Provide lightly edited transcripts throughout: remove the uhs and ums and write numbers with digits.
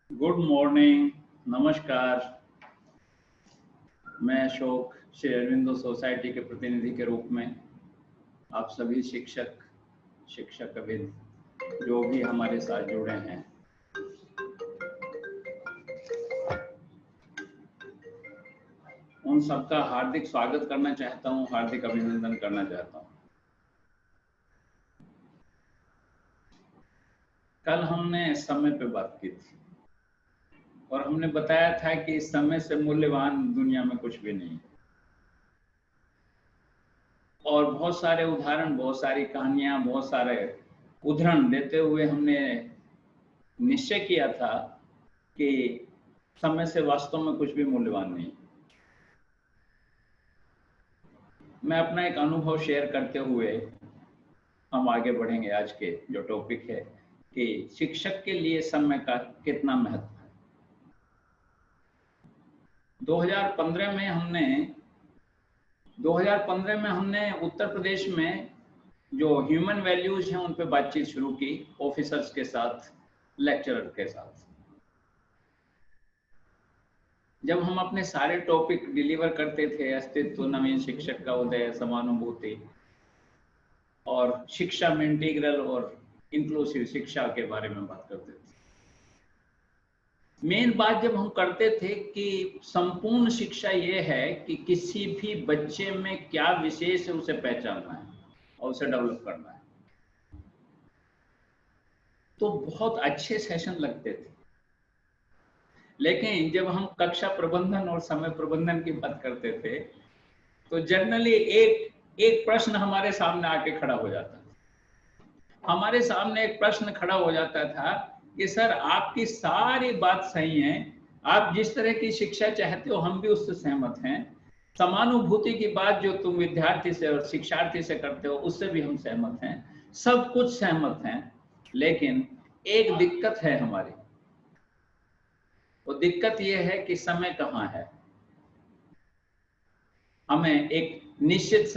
Good morning, नमस्कार। मैं Ashok Shri Aurobindo society के प्रतिनिधि के रूप में आप सभी शिक्षकविद जो भी हमारे साथ जुड़े हैं, उन सबका हार्दिक स्वागत करना चाहता हूं, हार्दिक अभिनंदन करना चाहता हूं। कल हमने समय पे बात की थी और हमने बताया था कि समय से मूल्यवान दुनिया में कुछ भी नहीं, और बहुत सारे उदाहरण, बहुत सारी कहानियां, बहुत सारे उदाहरण देते हुए हमने निश्चय किया था कि समय से वास्तव में कुछ भी मूल्यवान नहीं। मैं अपना एक अनुभव शेयर करते हुए हम आगे बढ़ेंगे। आज के जो टॉपिक है कि शिक्षक के लिए समय का कितना महत्व है। 2015 में हमने उत्तर प्रदेश में जो ह्यूमन वैल्यूज हैं उन पे बातचीत शुरू की, ऑफिसर्स के साथ, लेक्चरर के साथ। जब हम अपने सारे टॉपिक डिलीवर करते थे, अस्तित्व, नवीन शिक्षक का उदय, समानुभूति और शिक्षा में इंटीग्रल और इंक्लूसिव शिक्षा के बारे में बात करते थे। मेन बात जब हम करते थे कि संपूर्ण शिक्षा ये है कि किसी भी बच्चे में क्या विशेष है उसे पहचानना है और उसे डेवलप करना है, तो बहुत अच्छे सेशन लगते थे। लेकिन जब हम कक्षा प्रबंधन और समय प्रबंधन की बात करते थे तो जनरली एक प्रश्न हमारे सामने आके खड़ा हो जाता था। हमारे सामने एक प्रश्न खड़ा हो जाता था कि सर, आपकी सारी बात सही है, आप जिस तरह की शिक्षा चाहते हो हम भी उससे सहमत हैं, समानुभूति की बात जो तुम विद्यार्थी से और शिक्षार्थी से करते हो उससे भी हम सहमत हैं, सब कुछ सहमत हैं, लेकिन एक दिक्कत है हमारी। वो दिक्कत ये है कि समय कहाँ है। हमें निश्चित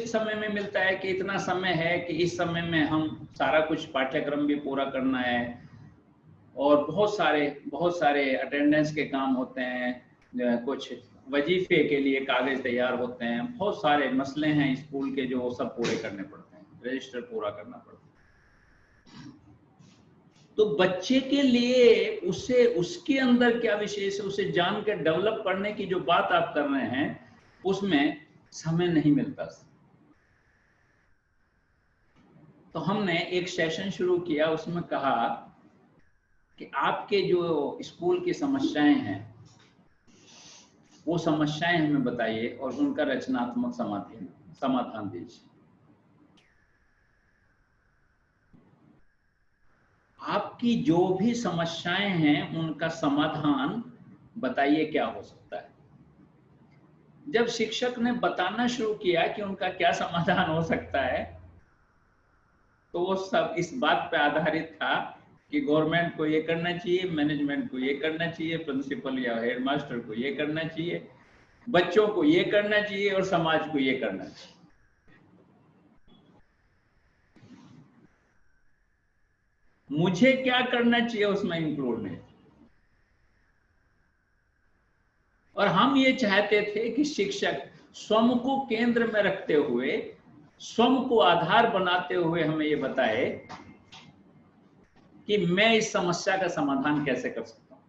समय में मिलता है कि इतना समय है कि इस समय में हम सारा कुछ पाठ्यक्रम भी पूरा करना है, और बहुत सारे अटेंडेंस के काम होते हैं, कुछ वजीफे के लिए कागज तैयार होते हैं, बहुत सारे मसले हैं स्कूल के जो सब पूरे करने पड़ते हैं, रजिस्टर पूरा करना पड़ता है। तो बच्चे के लिए उसके अंदर क्या विशेष है उसे जान कर डेवलप करने की जो बात आप कर रहे हैं उसमें समय नहीं मिलता। तो हमने एक सेशन शुरू किया, उसमें कहा कि आपके जो स्कूल की समस्याएं हैं वो समस्याएं हमें बताइए और उनका रचनात्मक समाधान दीजिए। आपकी जो भी समस्याएं हैं उनका समाधान बताइए क्या हो सकता है। जब शिक्षक ने बताना शुरू किया कि उनका क्या समाधान हो सकता है तो वो सब इस बात पे आधारित था कि गवर्नमेंट को ये करना चाहिए, मैनेजमेंट को ये करना चाहिए, प्रिंसिपल या हेडमास्टर को ये करना चाहिए, बच्चों को ये करना चाहिए और समाज को ये करना चाहिए। मुझे क्या करना चाहिए उसमें इंक्लूड नहीं। और हम ये चाहते थे कि शिक्षक स्वयं को केंद्र में रखते हुए, स्वयं को आधार बनाते हुए हमें ये बताए कि मैं इस समस्या का समाधान कैसे कर सकता हूं।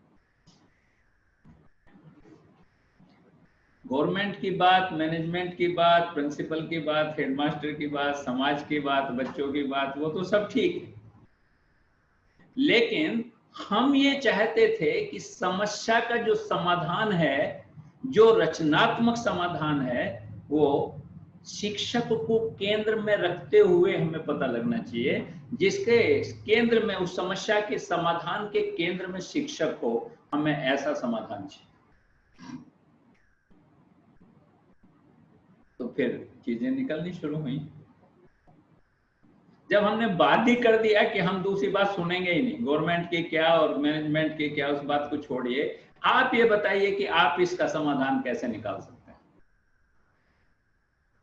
गवर्नमेंट की बात, मैनेजमेंट की बात, प्रिंसिपल की बात, हेडमास्टर की बात, समाज की बात, बच्चों की बात, वो तो सब ठीक है, लेकिन हम ये चाहते थे कि समस्या का जो समाधान है, जो रचनात्मक समाधान है, वो शिक्षक को केंद्र में रखते हुए हमें पता लगना चाहिए, जिसके केंद्र में, उस समस्या के समाधान के केंद्र में शिक्षक हो, हमें ऐसा समाधान चाहिए। तो फिर चीजें निकलनी शुरू हुई। जब हमने बात ही कर दिया कि हम दूसरी बात सुनेंगे ही नहीं, गवर्नमेंट की क्या और मैनेजमेंट की क्या, उस बात को छोड़िए, आप ये बताइए कि आप इसका समाधान कैसे निकाल सकते हैं।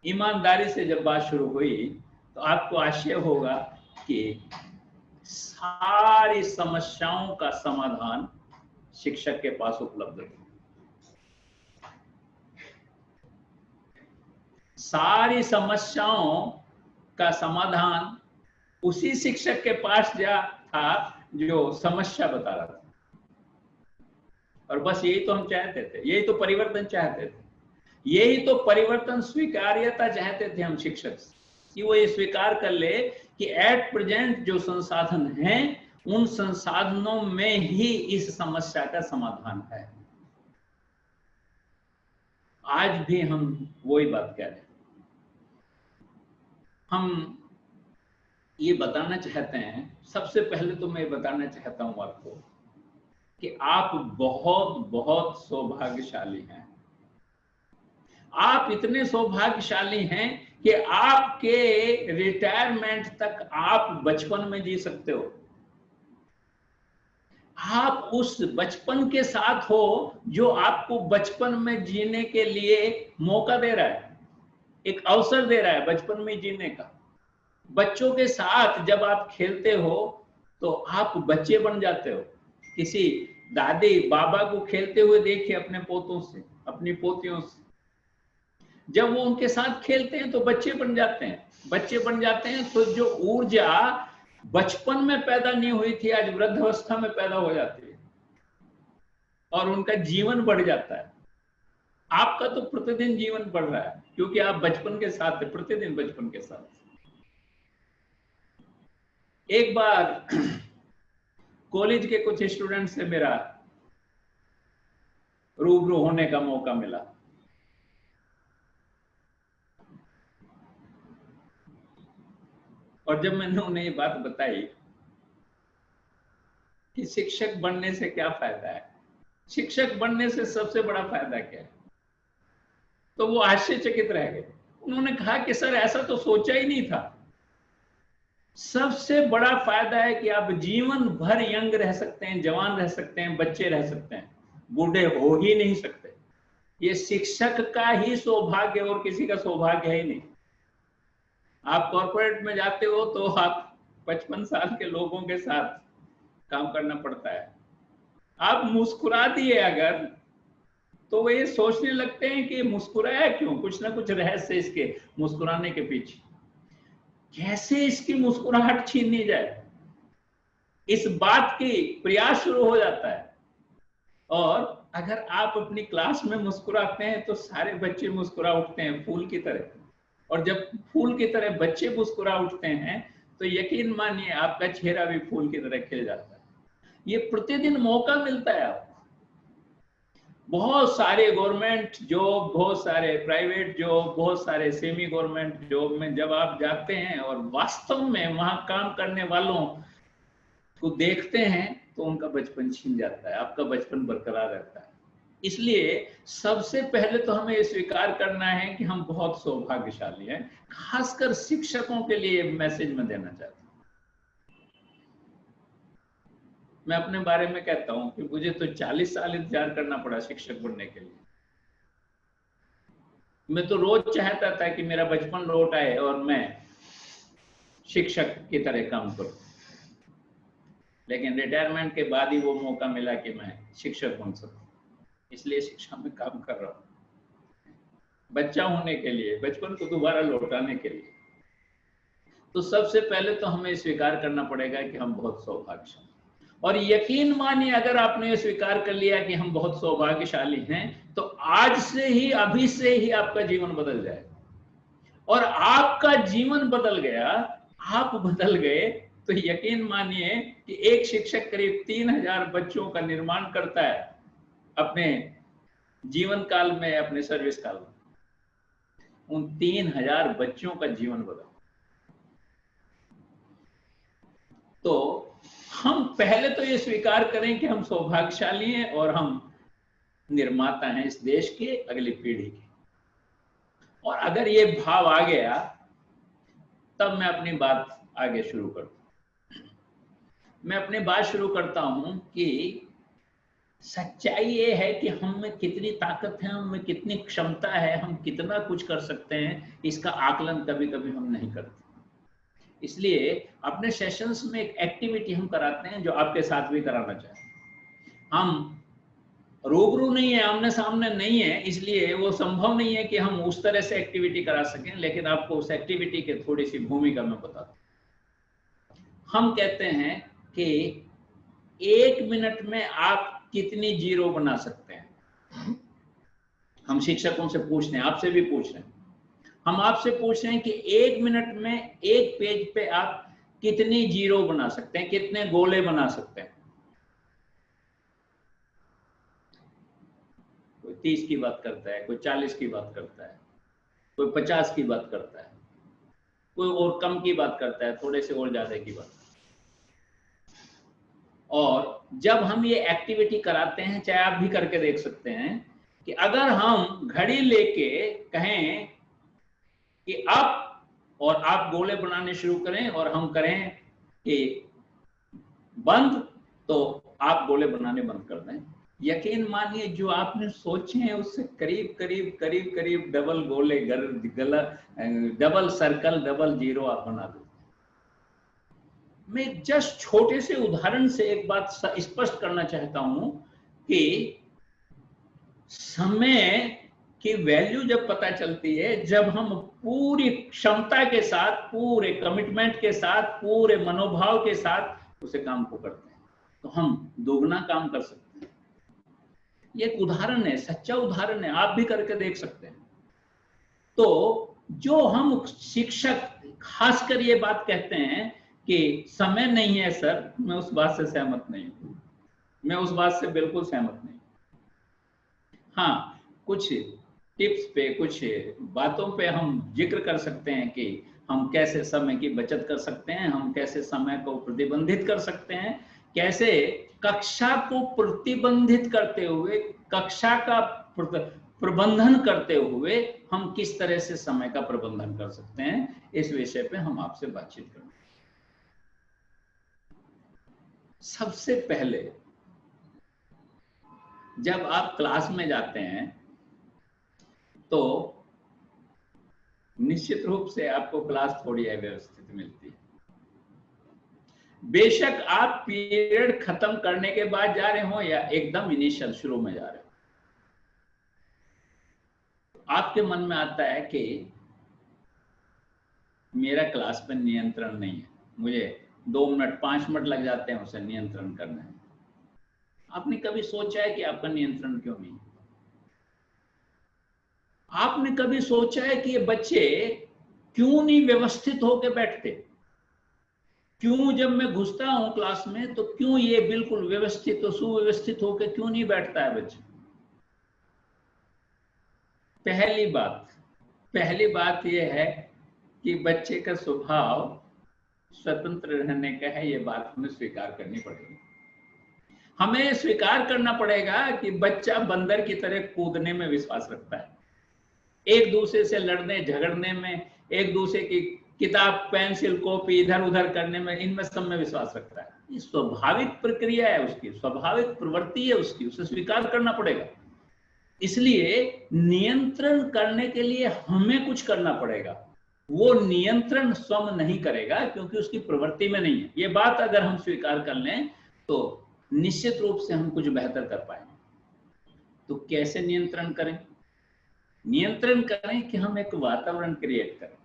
ईमानदारी से जब बात शुरू हुई तो आपको आश्चर्य होगा कि सारी समस्याओं का समाधान शिक्षक के पास उपलब्ध है। सारी समस्याओं का समाधान उसी शिक्षक के पास जा था जो समस्या बता रहा था। और बस यही तो हम चाहते थे, यही तो परिवर्तन चाहते थे, यही तो परिवर्तन स्वीकार्यता चाहते थे हम शिक्षक से, कि वो ये स्वीकार कर ले कि एट प्रेजेंट जो संसाधन हैं उन संसाधनों में ही इस समस्या का समाधान है। आज भी हम वही बात कह रहे हैं। हम ये बताना चाहते हैं, सबसे पहले तो मैं बताना चाहता हूं आपको कि आप बहुत बहुत सौभाग्यशाली हैं। आप इतने सौभाग्यशाली हैं कि आपके रिटायरमेंट तक आप बचपन में जी सकते हो। आप उस बचपन के साथ हो जो आपको बचपन में जीने के लिए मौका दे रहा है, एक अवसर दे रहा है बचपन में जीने का। बच्चों के साथ जब आप खेलते हो तो आप बच्चे बन जाते हो। किसी दादी बाबा को खेलते हुए देखिए अपने पोतों से, अपनी पोतियों से, जब वो उनके साथ खेलते हैं तो बच्चे बन जाते हैं। बच्चे बन जाते हैं तो जो ऊर्जा बचपन में पैदा नहीं हुई थी आज वृद्धावस्था में पैदा हो जाती है और उनका जीवन बढ़ जाता है। आपका तो प्रतिदिन जीवन बढ़ रहा है क्योंकि आप बचपन के साथ थे, प्रतिदिन बचपन के साथ। एक बार कॉलेज के कुछ स्टूडेंट से मेरा रूबरू होने का मौका मिला। और जब मैंने उन्हें ये बात बताई कि शिक्षक बनने से क्या फायदा है, शिक्षक बनने से सबसे बड़ा फायदा क्या है, तो वो आश्चर्यचकित रह गए। उन्होंने कहा कि सर ऐसा तो सोचा ही नहीं था। सबसे बड़ा फायदा है कि आप जीवन भर यंग रह सकते हैं, जवान रह सकते हैं, बच्चे रह सकते हैं, बूढ़े हो ही नहीं सकते। ये शिक्षक का ही सौभाग्य और किसी का सौभाग्य है ही नहीं। आप कॉर्पोरेट में जाते हो तो आप 55 साल के लोगों के साथ काम करना पड़ता है। आप मुस्कुरा दिए अगर तो वो ये सोचने लगते हैं कि मुस्कुराया क्यों, कुछ ना कुछ रहस्य इसके मुस्कुराने के पीछे, कैसे इसकी मुस्कुराहट छीनी जाए, इस बात की प्रयास शुरू हो जाता है। और अगर आप अपनी क्लास में मुस्कुराते हैं तो सारे बच्चे मुस्कुरा उठते हैं फूल की तरह। और जब फूल की तरह बच्चे मुस्कुरा उठते हैं तो यकीन मानिए आपका चेहरा भी फूल की तरह खिल जाता है। ये प्रतिदिन मौका मिलता है आपको। बहुत सारे गवर्नमेंट जॉब, बहुत सारे प्राइवेट जॉब, बहुत सारे सेमी गवर्नमेंट जॉब में जब आप जाते हैं और वास्तव में वहां काम करने वालों को देखते हैं तो उनका बचपन छीन जाता है, आपका बचपन बरकरार रहता है। इसलिए सबसे पहले तो हमें ये स्वीकार करना है कि हम बहुत सौभाग्यशाली हैं। खासकर शिक्षकों के लिए मैसेज में देना चाहता हूं। मैं अपने बारे में कहता हूं कि मुझे तो 40 साल इंतजार करना पड़ा शिक्षक बनने के लिए। मैं तो रोज चाहता था कि मेरा बचपन लौट आए और मैं शिक्षक की तरह काम करूं, लेकिन रिटायरमेंट के बाद ही वो मौका मिला कि मैं शिक्षक बन सकूं। इसलिए शिक्षा में काम कर रहा हूं, बच्चा होने के लिए, बचपन को दोबारा लौटाने के लिए। तो सबसे पहले तो हमें स्वीकार करना पड़ेगा कि हम बहुत सौभाग्यशाली। और यकीन मानिए अगर आपने स्वीकार कर लिया कि हम बहुत सौभाग्यशाली हैं तो आज से ही, अभी से ही आपका जीवन बदल जाएगा। और आपका जीवन बदल गया, आप बदल गए, तो यकीन मानिए कि एक शिक्षक करीब 3000 बच्चों का निर्माण करता है अपने जीवन काल में, अपने सर्विस काल में। उन 3000 बच्चों का जीवन बदल। तो हम पहले तो ये स्वीकार करें कि हम सौभाग्यशाली हैं और हम निर्माता हैं इस देश के, अगली पीढ़ी के। और अगर ये भाव आ गया तब मैं अपनी बात आगे शुरू करता हूं। मैं अपनी बात शुरू करता हूं कि सच्चाई ये है कि हम में कितनी ताकत है, हम में कितनी क्षमता है, हम कितना कुछ कर सकते हैं, इसका आकलन कभी कभी हम नहीं करते। इसलिए अपने सेशंस में एक एक्टिविटी हम कराते हैं जो आपके साथ भी कराना चाहें। हम रूबरू नहीं है, आमने सामने नहीं है, इसलिए वो संभव नहीं है कि हम उस तरह से एक्टिविटी करा सकें, लेकिन आपको उस एक्टिविटी के थोड़ी सी भूमिका में बताता हूं। हम कहते हैं कि 1 मिनट में आप कितनी जीरो बना सकते हैं। हम शिक्षकों से पूछ रहे हैं, आपसे भी पूछ रहे हैं, हम आपसे पूछ रहे हैं कि 1 मिनट में एक पेज पे आप कितनी जीरो बना सकते हैं, कितने गोले बना सकते हैं। कोई 30 की बात करता है, कोई 40 की बात करता है, कोई 50 की बात करता है, कोई और कम की बात करता है, थोड़े से और ज्यादा की बात। और जब हम ये एक्टिविटी कराते हैं, चाहे आप भी करके देख सकते हैं, कि अगर हम घड़ी लेके कहें कि अब, और आप गोले बनाने शुरू करें और हम करें कि बंद, तो आप गोले बनाने बंद कर दें। यकीन मानिए जो आपने सोचे हैं उससे करीब करीब डबल गोले, डबल सर्कल, डबल जीरो आप बना दो। मैं जस्ट छोटे से उदाहरण से एक बात स्पष्ट करना चाहता हूं कि समय की वैल्यू जब पता चलती है, जब हम पूरी क्षमता के साथ, पूरे कमिटमेंट के साथ, पूरे मनोभाव के साथ उसे काम को करते हैं, तो हम दोगुना काम कर सकते हैं। ये एक उदाहरण है, सच्चा उदाहरण है, आप भी करके देख सकते हैं। तो जो हम शिक्षक खासकर ये बात कहते हैं कि समय नहीं है सर, मैं उस बात से सहमत नहीं हूं, मैं उस बात से बिल्कुल सहमत नहीं। हाँ, कुछ टिप्स पे, कुछ बातों पे हम जिक्र कर सकते हैं कि हम कैसे समय की बचत कर सकते हैं, हम कैसे समय को प्रतिबंधित कर सकते हैं, कैसे कक्षा को प्रतिबंधित करते हुए, कक्षा का प्रबंधन करते हुए हम किस तरह से समय का प्रबंधन कर सकते हैं, इस विषय पे हम आपसे बातचीत करेंगे। सबसे पहले जब आप क्लास में जाते हैं तो निश्चित रूप से आपको क्लास थोड़ी अव्यवस्थित मिलती है। बेशक आप पीरियड खत्म करने के बाद जा रहे हो या एकदम इनिशियल शुरू में जा रहे हो, आपके मन में आता है कि मेरा क्लास पर नियंत्रण नहीं है, मुझे 2 मिनट 5 मिनट लग जाते हैं उसे नियंत्रण करने में। आपने कभी सोचा है कि आपका नियंत्रण क्यों नहीं? आपने कभी सोचा है कि ये बच्चे क्यों नहीं व्यवस्थित होकर बैठते? क्यों जब मैं घुसता हूं क्लास में तो क्यों ये बिल्कुल व्यवस्थित और सुव्यवस्थित होकर क्यों नहीं बैठता है बच्चा? पहली बात यह है कि बच्चे का स्वभाव स्वतंत्र रहने का है, ये बात हमें स्वीकार करनी पड़ेगी। हमें स्वीकार करना पड़ेगा कि बच्चा बंदर की तरह कूदने में विश्वास रखता है, एक दूसरे से लड़ने झगड़ने में, एक दूसरे की किताब पेंसिल कॉपी इधर उधर करने में, इनमें सब में विश्वास रखता है। ये स्वाभाविक प्रक्रिया है उसकी, स्वाभाविक प्रवृत्ति है उसकी, उसे स्वीकार करना पड़ेगा। इसलिए नियंत्रण करने के लिए हमें कुछ करना पड़ेगा। वो नियंत्रण स्वयं नहीं करेगा क्योंकि उसकी प्रवृत्ति में नहीं है। ये बात अगर हम स्वीकार कर लें तो निश्चित रूप से हम कुछ बेहतर कर पाएंगे। तो कैसे नियंत्रण करें? नियंत्रण करें कि हम एक वातावरण क्रिएट करें,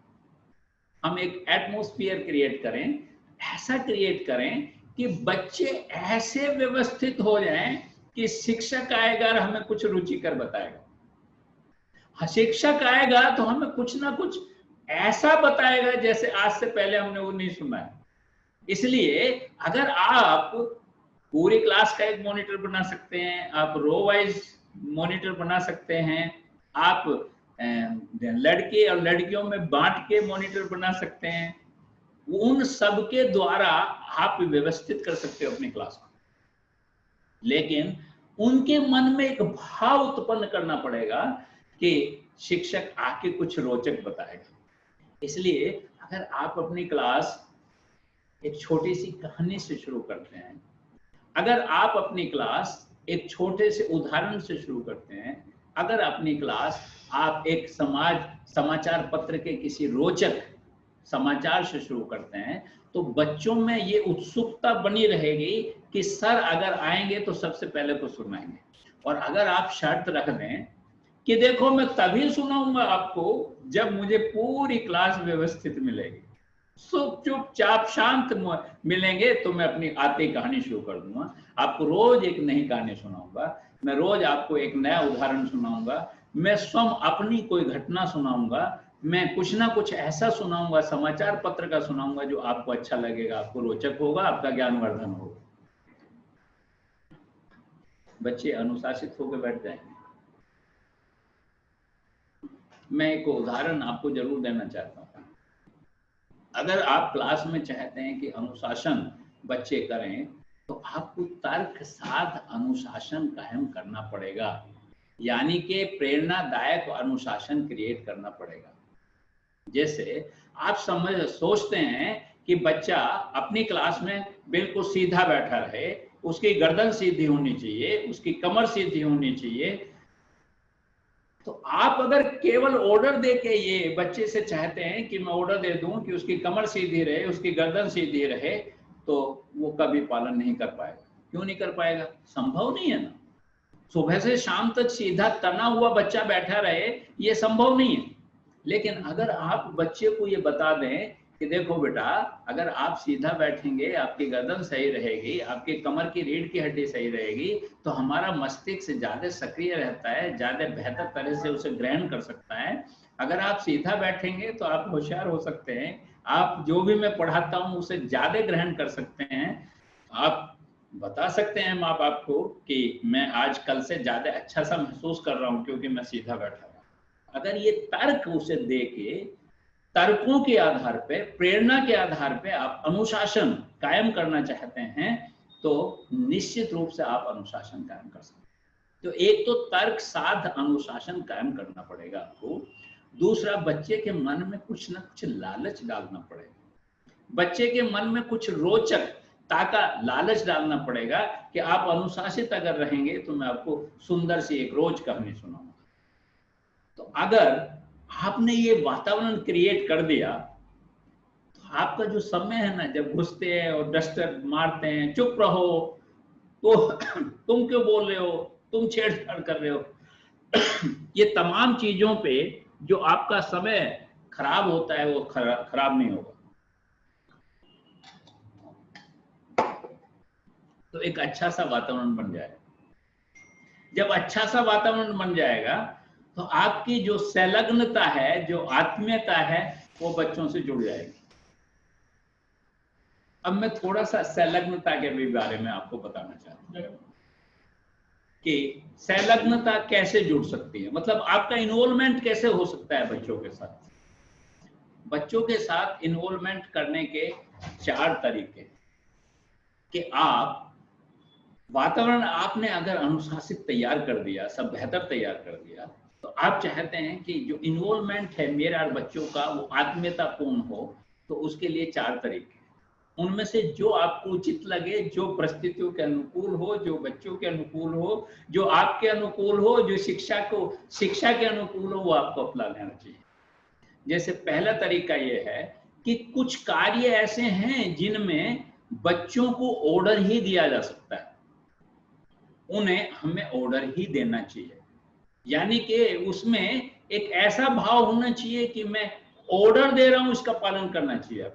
हम एक एटमॉस्फेयर क्रिएट करें, ऐसा क्रिएट करें कि बच्चे ऐसे व्यवस्थित हो जाएं कि शिक्षक आएगा और हमें कुछ रुचिकर बताएगा। शिक्षक आएगा तो हमें कुछ ना कुछ ऐसा बताएगा जैसे आज से पहले हमने वो नहीं सुना है। इसलिए अगर आप पूरी क्लास का एक मॉनिटर बना सकते हैं, आप रो वाइज मॉनिटर बना सकते हैं, आप लड़के और लड़कियों में बांट के मॉनिटर बना सकते हैं, उन सब के द्वारा आप व्यवस्थित कर सकते हो अपनी क्लास को। लेकिन उनके मन में एक भाव उत्पन्न करना पड़ेगा कि शिक्षक आके कुछ रोचक बताएगा। इसलिए अगर आप अपनी क्लास एक छोटी सी कहानी से शुरू करते हैं, अगर आप अपनी क्लास एक छोटे से उदाहरण से शुरू करते हैं, अगर अपनी क्लास आप एक समाचार पत्र के किसी रोचक समाचार से शुरू करते हैं, तो बच्चों में ये उत्सुकता बनी रहेगी कि सर अगर आएंगे तो सबसे पहले तो सुनाएंगे। और अगर आप शर्त रख दें कि देखो मैं तभी सुनाऊंगा आपको जब मुझे पूरी क्लास व्यवस्थित मिलेगी, चुपचाप शांत मिलेंगे, तो मैं अपनी आती कहानी शुरू कर दूंगा। आपको रोज एक नई कहानी सुनाऊंगा, मैं रोज आपको एक नया उदाहरण सुनाऊंगा, मैं स्वयं अपनी कोई घटना सुनाऊंगा, मैं कुछ ना कुछ ऐसा सुनाऊंगा, समाचार पत्र का सुनाऊंगा जो आपको अच्छा लगेगा, आपको रोचक होगा, आपका ज्ञानवर्धन होगा। बच्चे अनुशासित होकर बैठ जाएंगे। मैं एक उदाहरण आपको जरूर देना चाहता हूँ। अगर आप क्लास में चाहते हैं कि अनुशासन बच्चे करें, तो आपको तर्क साध अनुशासन कायम करना पड़ेगा, यानी कि प्रेरणादायक अनुशासन क्रिएट करना पड़ेगा। जैसे आप सोचते हैं कि बच्चा अपनी क्लास में बिल्कुल सीधा बैठा रहे, उसकी गर्दन सीधी होनी चाहिए, उसकी कमर सीधी होनी चाहिए, तो आप अगर केवल ऑर्डर देके ये बच्चे से चाहते हैं कि मैं ऑर्डर दे दूं कि उसकी कमर सीधी रहे, उसकी गर्दन सीधी रहे, तो वो कभी पालन नहीं कर पाएगा। क्यों नहीं कर पाएगा? संभव नहीं है ना। सुबह से शाम तक सीधा तना हुआ बच्चा बैठा रहे, ये संभव नहीं है। लेकिन अगर आप बच्चे को ये बता दें कि देखो बेटा, अगर आप सीधा बैठेंगे, आपकी गर्दन सही रहेगी, आपकी कमर की रीढ़ की हड्डी सही रहेगी, तो हमारा मस्तिष्क ज्यादा सक्रिय रहता है, ज्यादा बेहतर तरह से उसे ग्रहण कर सकता है। अगर आप सीधा बैठेंगे तो आप होशियार हो सकते हैं, आप जो भी मैं पढ़ाता हूँ उसे ज्यादा ग्रहण कर सकते हैं। आप बता सकते हैं माँ बाप को कि मैं आज कल से ज्यादा अच्छा सा महसूस कर रहा हूँ क्योंकि मैं सीधा बैठा हूँ। अगर ये तर्क उसे दे के, तर्कों के आधार पे, प्रेरणा के आधार पे आप अनुशासन कायम करना चाहते हैं, तो निश्चित रूप से आप अनुशासन कायम कर सकते हैं। तो एक तो तर्क साध अनुशासन कायम करना पड़ेगा आपको। दूसरा, बच्चे के मन में कुछ ना कुछ लालच डालना पड़ेगा। बच्चे के मन में कुछ रोचक ताका लालच डालना पड़ेगा कि आप अनुशासित अगर रहेंगे तो मैं आपको सुंदर सी एक रोज कहानी सुनाऊंगा। तो अगर आपने ये वातावरण क्रिएट कर दिया, तो आपका जो समय है ना, जब घुसते हैं और डस्टर मारते हैं, चुप रहो, तो तुम क्यों बोल रहे हो, तुम छेड़छाड़ कर रहे हो, ये तमाम चीजों पे जो आपका समय खराब होता है, वो खराब नहीं होगा। तो एक अच्छा सा वातावरण बन जाएगा। जब अच्छा सा वातावरण बन जाएगा, तो आपकी जो संलग्नता है, जो आत्मीयता है, वो बच्चों से जुड़ जाएगी। अब मैं थोड़ा सा संलग्नता के भी बारे में आपको बताना चाहता हूँ कि संलग्नता कैसे जुड़ सकती है, मतलब आपका इन्वॉल्वमेंट कैसे हो सकता है बच्चों के साथ। बच्चों के साथ इन्वॉल्वमेंट करने के 4 तरीके कि आप वातावरण आपने अगर अनुशासित तैयार कर दिया, सब बेहतर तैयार कर दिया, तो आप चाहते हैं कि जो इन्वॉल्वमेंट है मेरा और बच्चों का, वो आत्मीयतापूर्ण हो। तो उसके लिए 4 तरीके, उनमें से जो आपको उचित लगे, जो परिस्थितियों के अनुकूल हो, जो बच्चों के अनुकूल हो, जो आपके अनुकूल हो, जो शिक्षा के अनुकूल हो, वो आपको अपना लेना चाहिए। जैसे पहला तरीका ये है कि कुछ कार्य ऐसे हैं जिनमें बच्चों को ऑर्डर ही दिया जा सकता है, उन्हें हमें ऑर्डर ही देना चाहिए। यानी कि उसमें एक ऐसा भाव होना चाहिए कि मैं ऑर्डर दे रहा हूं, इसका पालन करना चाहिए।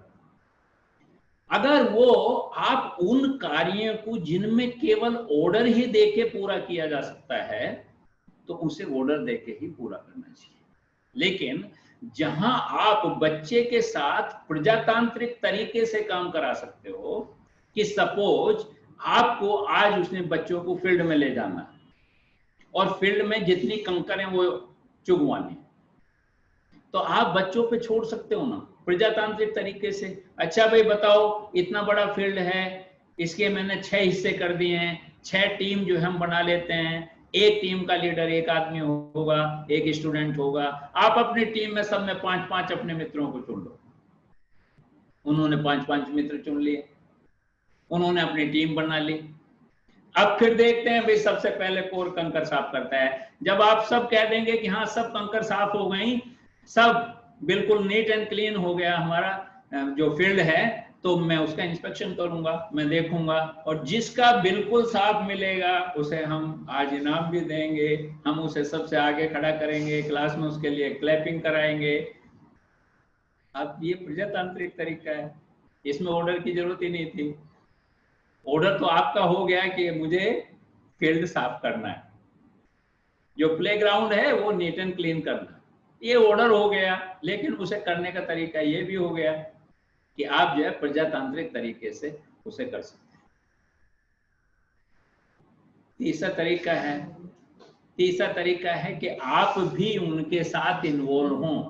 अगर वो आप उन कार्यों को जिनमें केवल ऑर्डर ही देके पूरा किया जा सकता है, तो उसे ऑर्डर देके ही पूरा करना चाहिए। लेकिन जहां आप बच्चे के साथ प्रजातांत्रिक तरीके से काम करा सकते हो, कि सपोज आपको आज उसने बच्चों को फील्ड में ले जाना है और फील्ड में जितनी कंकर है वो चुगवानी, तो आप बच्चों पे छोड़ सकते हो ना प्रजातांत्रिक तरीके से। अच्छा भाई बताओ, इतना बड़ा फील्ड है, इसके मैंने 6 हिस्से कर दिए हैं, 6 टीम जो हम बना लेते हैं, एक टीम का लीडर एक आदमी होगा, एक स्टूडेंट होगा, आप अपनी टीम में सब में 5-5 अपने मित्रों को चुन लो। उन्होंने 5-5 मित्र चुन लिए, उन्होंने अपनी टीम बना ली। अब फिर देखते हैं भाई सबसे पहले कौन कंकर साफ करता है। जब आप सब कह देंगे कि हाँ सब कंकर साफ हो गई, सब बिल्कुल नीट एंड क्लीन हो गया हमारा जो फील्ड है, तो मैं उसका इंस्पेक्शन करूंगा, मैं देखूंगा, और जिसका बिल्कुल साफ मिलेगा उसे हम आज इनाम भी देंगे, हम उसे सबसे आगे खड़ा करेंगे क्लास में, उसके लिए क्लैपिंग कराएंगे। अब ये प्रजातांत्रिक तरीका है, इसमें ऑर्डर की जरूरत ही नहीं थी। ऑर्डर तो आपका हो गया कि मुझे फील्ड साफ करना है, जो प्लेग्राउंड है वो नीट एंड क्लीन करना, ये ऑर्डर हो गया। लेकिन उसे करने का तरीका ये भी हो गया कि आप जो है प्रजातांत्रिक तरीके से उसे कर सकते हैं। तीसरा तरीका है कि आप भी उनके साथ इन्वॉल्व हों।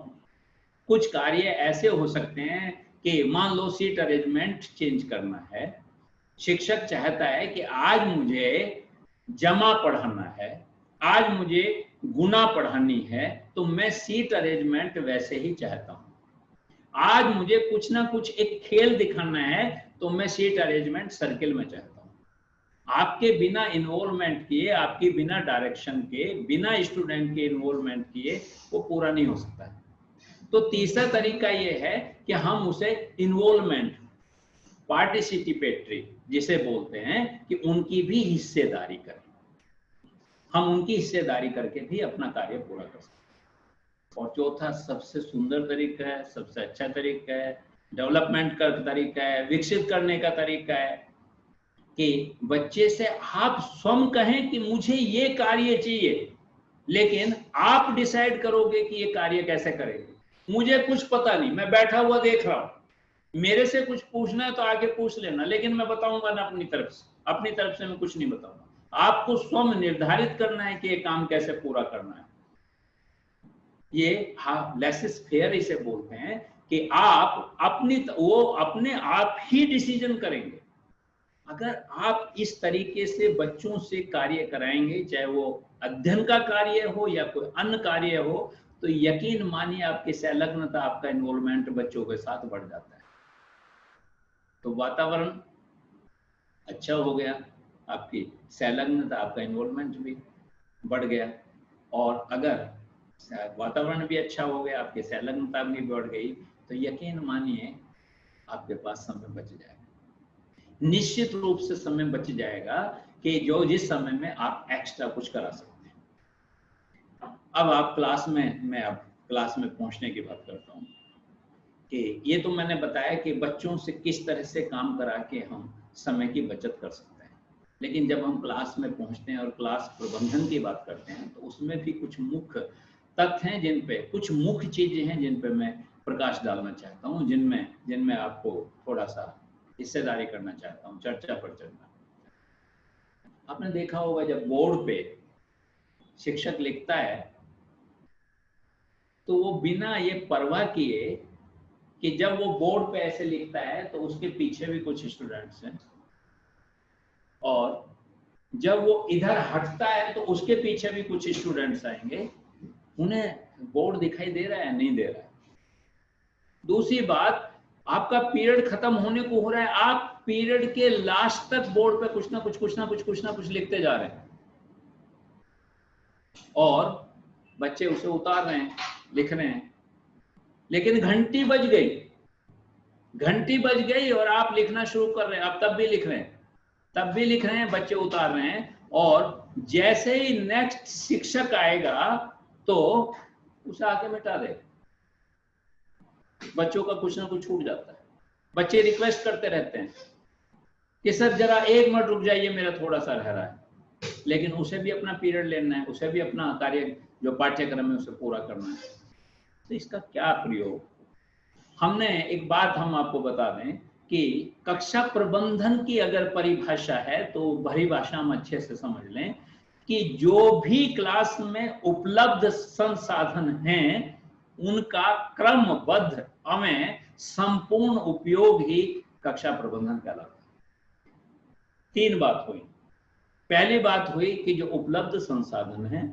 कुछ कार्य ऐसे हो सकते हैं कि मान लो सीट अरेंजमेंट चेंज करना है, शिक्षक चाहता है कि आज मुझे जमा पढ़ाना है, आज मुझे गुना पढ़ानी है, तो मैं सीट अरेंजमेंट वैसे ही चाहता हूं। आज मुझे कुछ ना कुछ एक खेल दिखाना है, तो मैं सीट अरेंजमेंट सर्किल में चाहता हूं। आपके बिना इन्वॉल्वमेंट किए, आपके बिना डायरेक्शन के, बिना स्टूडेंट के इन्वॉल्वमेंट किए वो पूरा नहीं हो सकता है। तो तीसरा तरीका ये है कि हम उसे इन्वॉल्वमेंट, पार्टिसिपेटरी जिसे बोलते हैं, कि उनकी भी हिस्सेदारी करें। हम उनकी हिस्सेदारी करके भी अपना कार्य पूरा कर सकते हैं। और चौथा सबसे सुंदर तरीका है, सबसे अच्छा तरीका है, डेवलपमेंट का तरीका है, विकसित करने का तरीका है, कि बच्चे से आप स्वयं कहें कि मुझे ये कार्य चाहिए, लेकिन आप डिसाइड करोगे कि ये कार्य कैसे करेंगे। मुझे कुछ पता नहीं, मैं बैठा हुआ देख रहा हूं, मेरे से कुछ पूछना है तो आके पूछ लेना, लेकिन मैं बताऊंगा ना अपनी तरफ से मैं कुछ नहीं बताऊंगा। आपको स्वयं निर्धारित करना है कि ये काम कैसे पूरा करना है। ये लेसेस फेयर इसे बोलते हैं, कि आप अपने आप ही डिसीजन करेंगे। अगर आप इस तरीके से बच्चों से कार्य कराएंगे, चाहे वो अध्ययन का कार्य हो या कोई अन्य कार्य हो, तो यकीन मानिए आपकी संलग्नता, आपका इन्वॉल्वमेंट बच्चों के साथ बढ़ जाता है। तो वातावरण अच्छा हो गया, आपकी संलग्नता, आपका इन्वॉल्वमेंट भी बढ़ गया। और अगर वातावरण भी अच्छा हो गया, आपकी संलग्नता भी बढ़ गई, तो यकीन मानिए आपके पास समय बच जाएगा। निश्चित रूप से समय बच जाएगा कि जिस समय में आप एक्स्ट्रा कुछ करा सकते हैं। अब आप मैं अब क्लास में पहुंचने की बात करता हूं, कि ये तो मैंने बताया कि बच्चों से किस तरह से काम करा के हम समय की बचत कर सकते हैं। लेकिन जब हम क्लास में पहुंचते हैं और क्लास प्रबंधन की बात करते हैं, तो उसमें भी कुछ मुख्य तथ्य हैं, कुछ मुख्य चीजें हैं जिन पे मैं प्रकाश डालना चाहता हूं, जिनमें आपको थोड़ा सा हिस्सेदारी करना चाहता हूं, चर्चा पर चलना। आपने देखा होगा जब बोर्ड पे शिक्षक लिखता है, तो वो बिना ये परवाह किए कि जब वो बोर्ड पे ऐसे लिखता है तो उसके पीछे भी कुछ स्टूडेंट्स हैं, और जब वो इधर हटता है तो उसके पीछे भी कुछ स्टूडेंट्स आएंगे। उन्हें बोर्ड दिखाई दे रहा है, नहीं दे रहा है। दूसरी बात, आपका पीरियड खत्म होने को हो रहा है, आप पीरियड के लास्ट तक बोर्ड पे कुछ ना कुछ लिखते जा रहे हैं, और बच्चे उसे उतार रहे हैं, लिख रहे हैं। लेकिन घंटी बज गई और आप लिखना शुरू कर रहे हैं, आप तब भी लिख रहे हैं, बच्चे उतार रहे हैं, और जैसे ही नेक्स्ट शिक्षक आएगा तो उसे आके मिटा देगा। बच्चों का कुछ ना कुछ छूट जाता है। बच्चे रिक्वेस्ट करते रहते हैं कि सर जरा 1 मिनट रुक जाइए, मेरा थोड़ा सा रह रहा है, लेकिन उसे भी अपना पीरियड लेना है, उसे भी अपना कार्य जो पाठ्यक्रम है उसे पूरा करना है। तो इसका क्या प्रयोग, हमने एक बात हम आपको बता दें कि कक्षा प्रबंधन की अगर परिभाषा है तो परिभाषा हम अच्छे से समझ लें कि जो भी क्लास में उपलब्ध संसाधन हैं उनका क्रमबद्ध हमें संपूर्ण उपयोग ही कक्षा प्रबंधन कहलाता है। 3 बात हुई। पहली बात हुई कि जो उपलब्ध संसाधन हैं,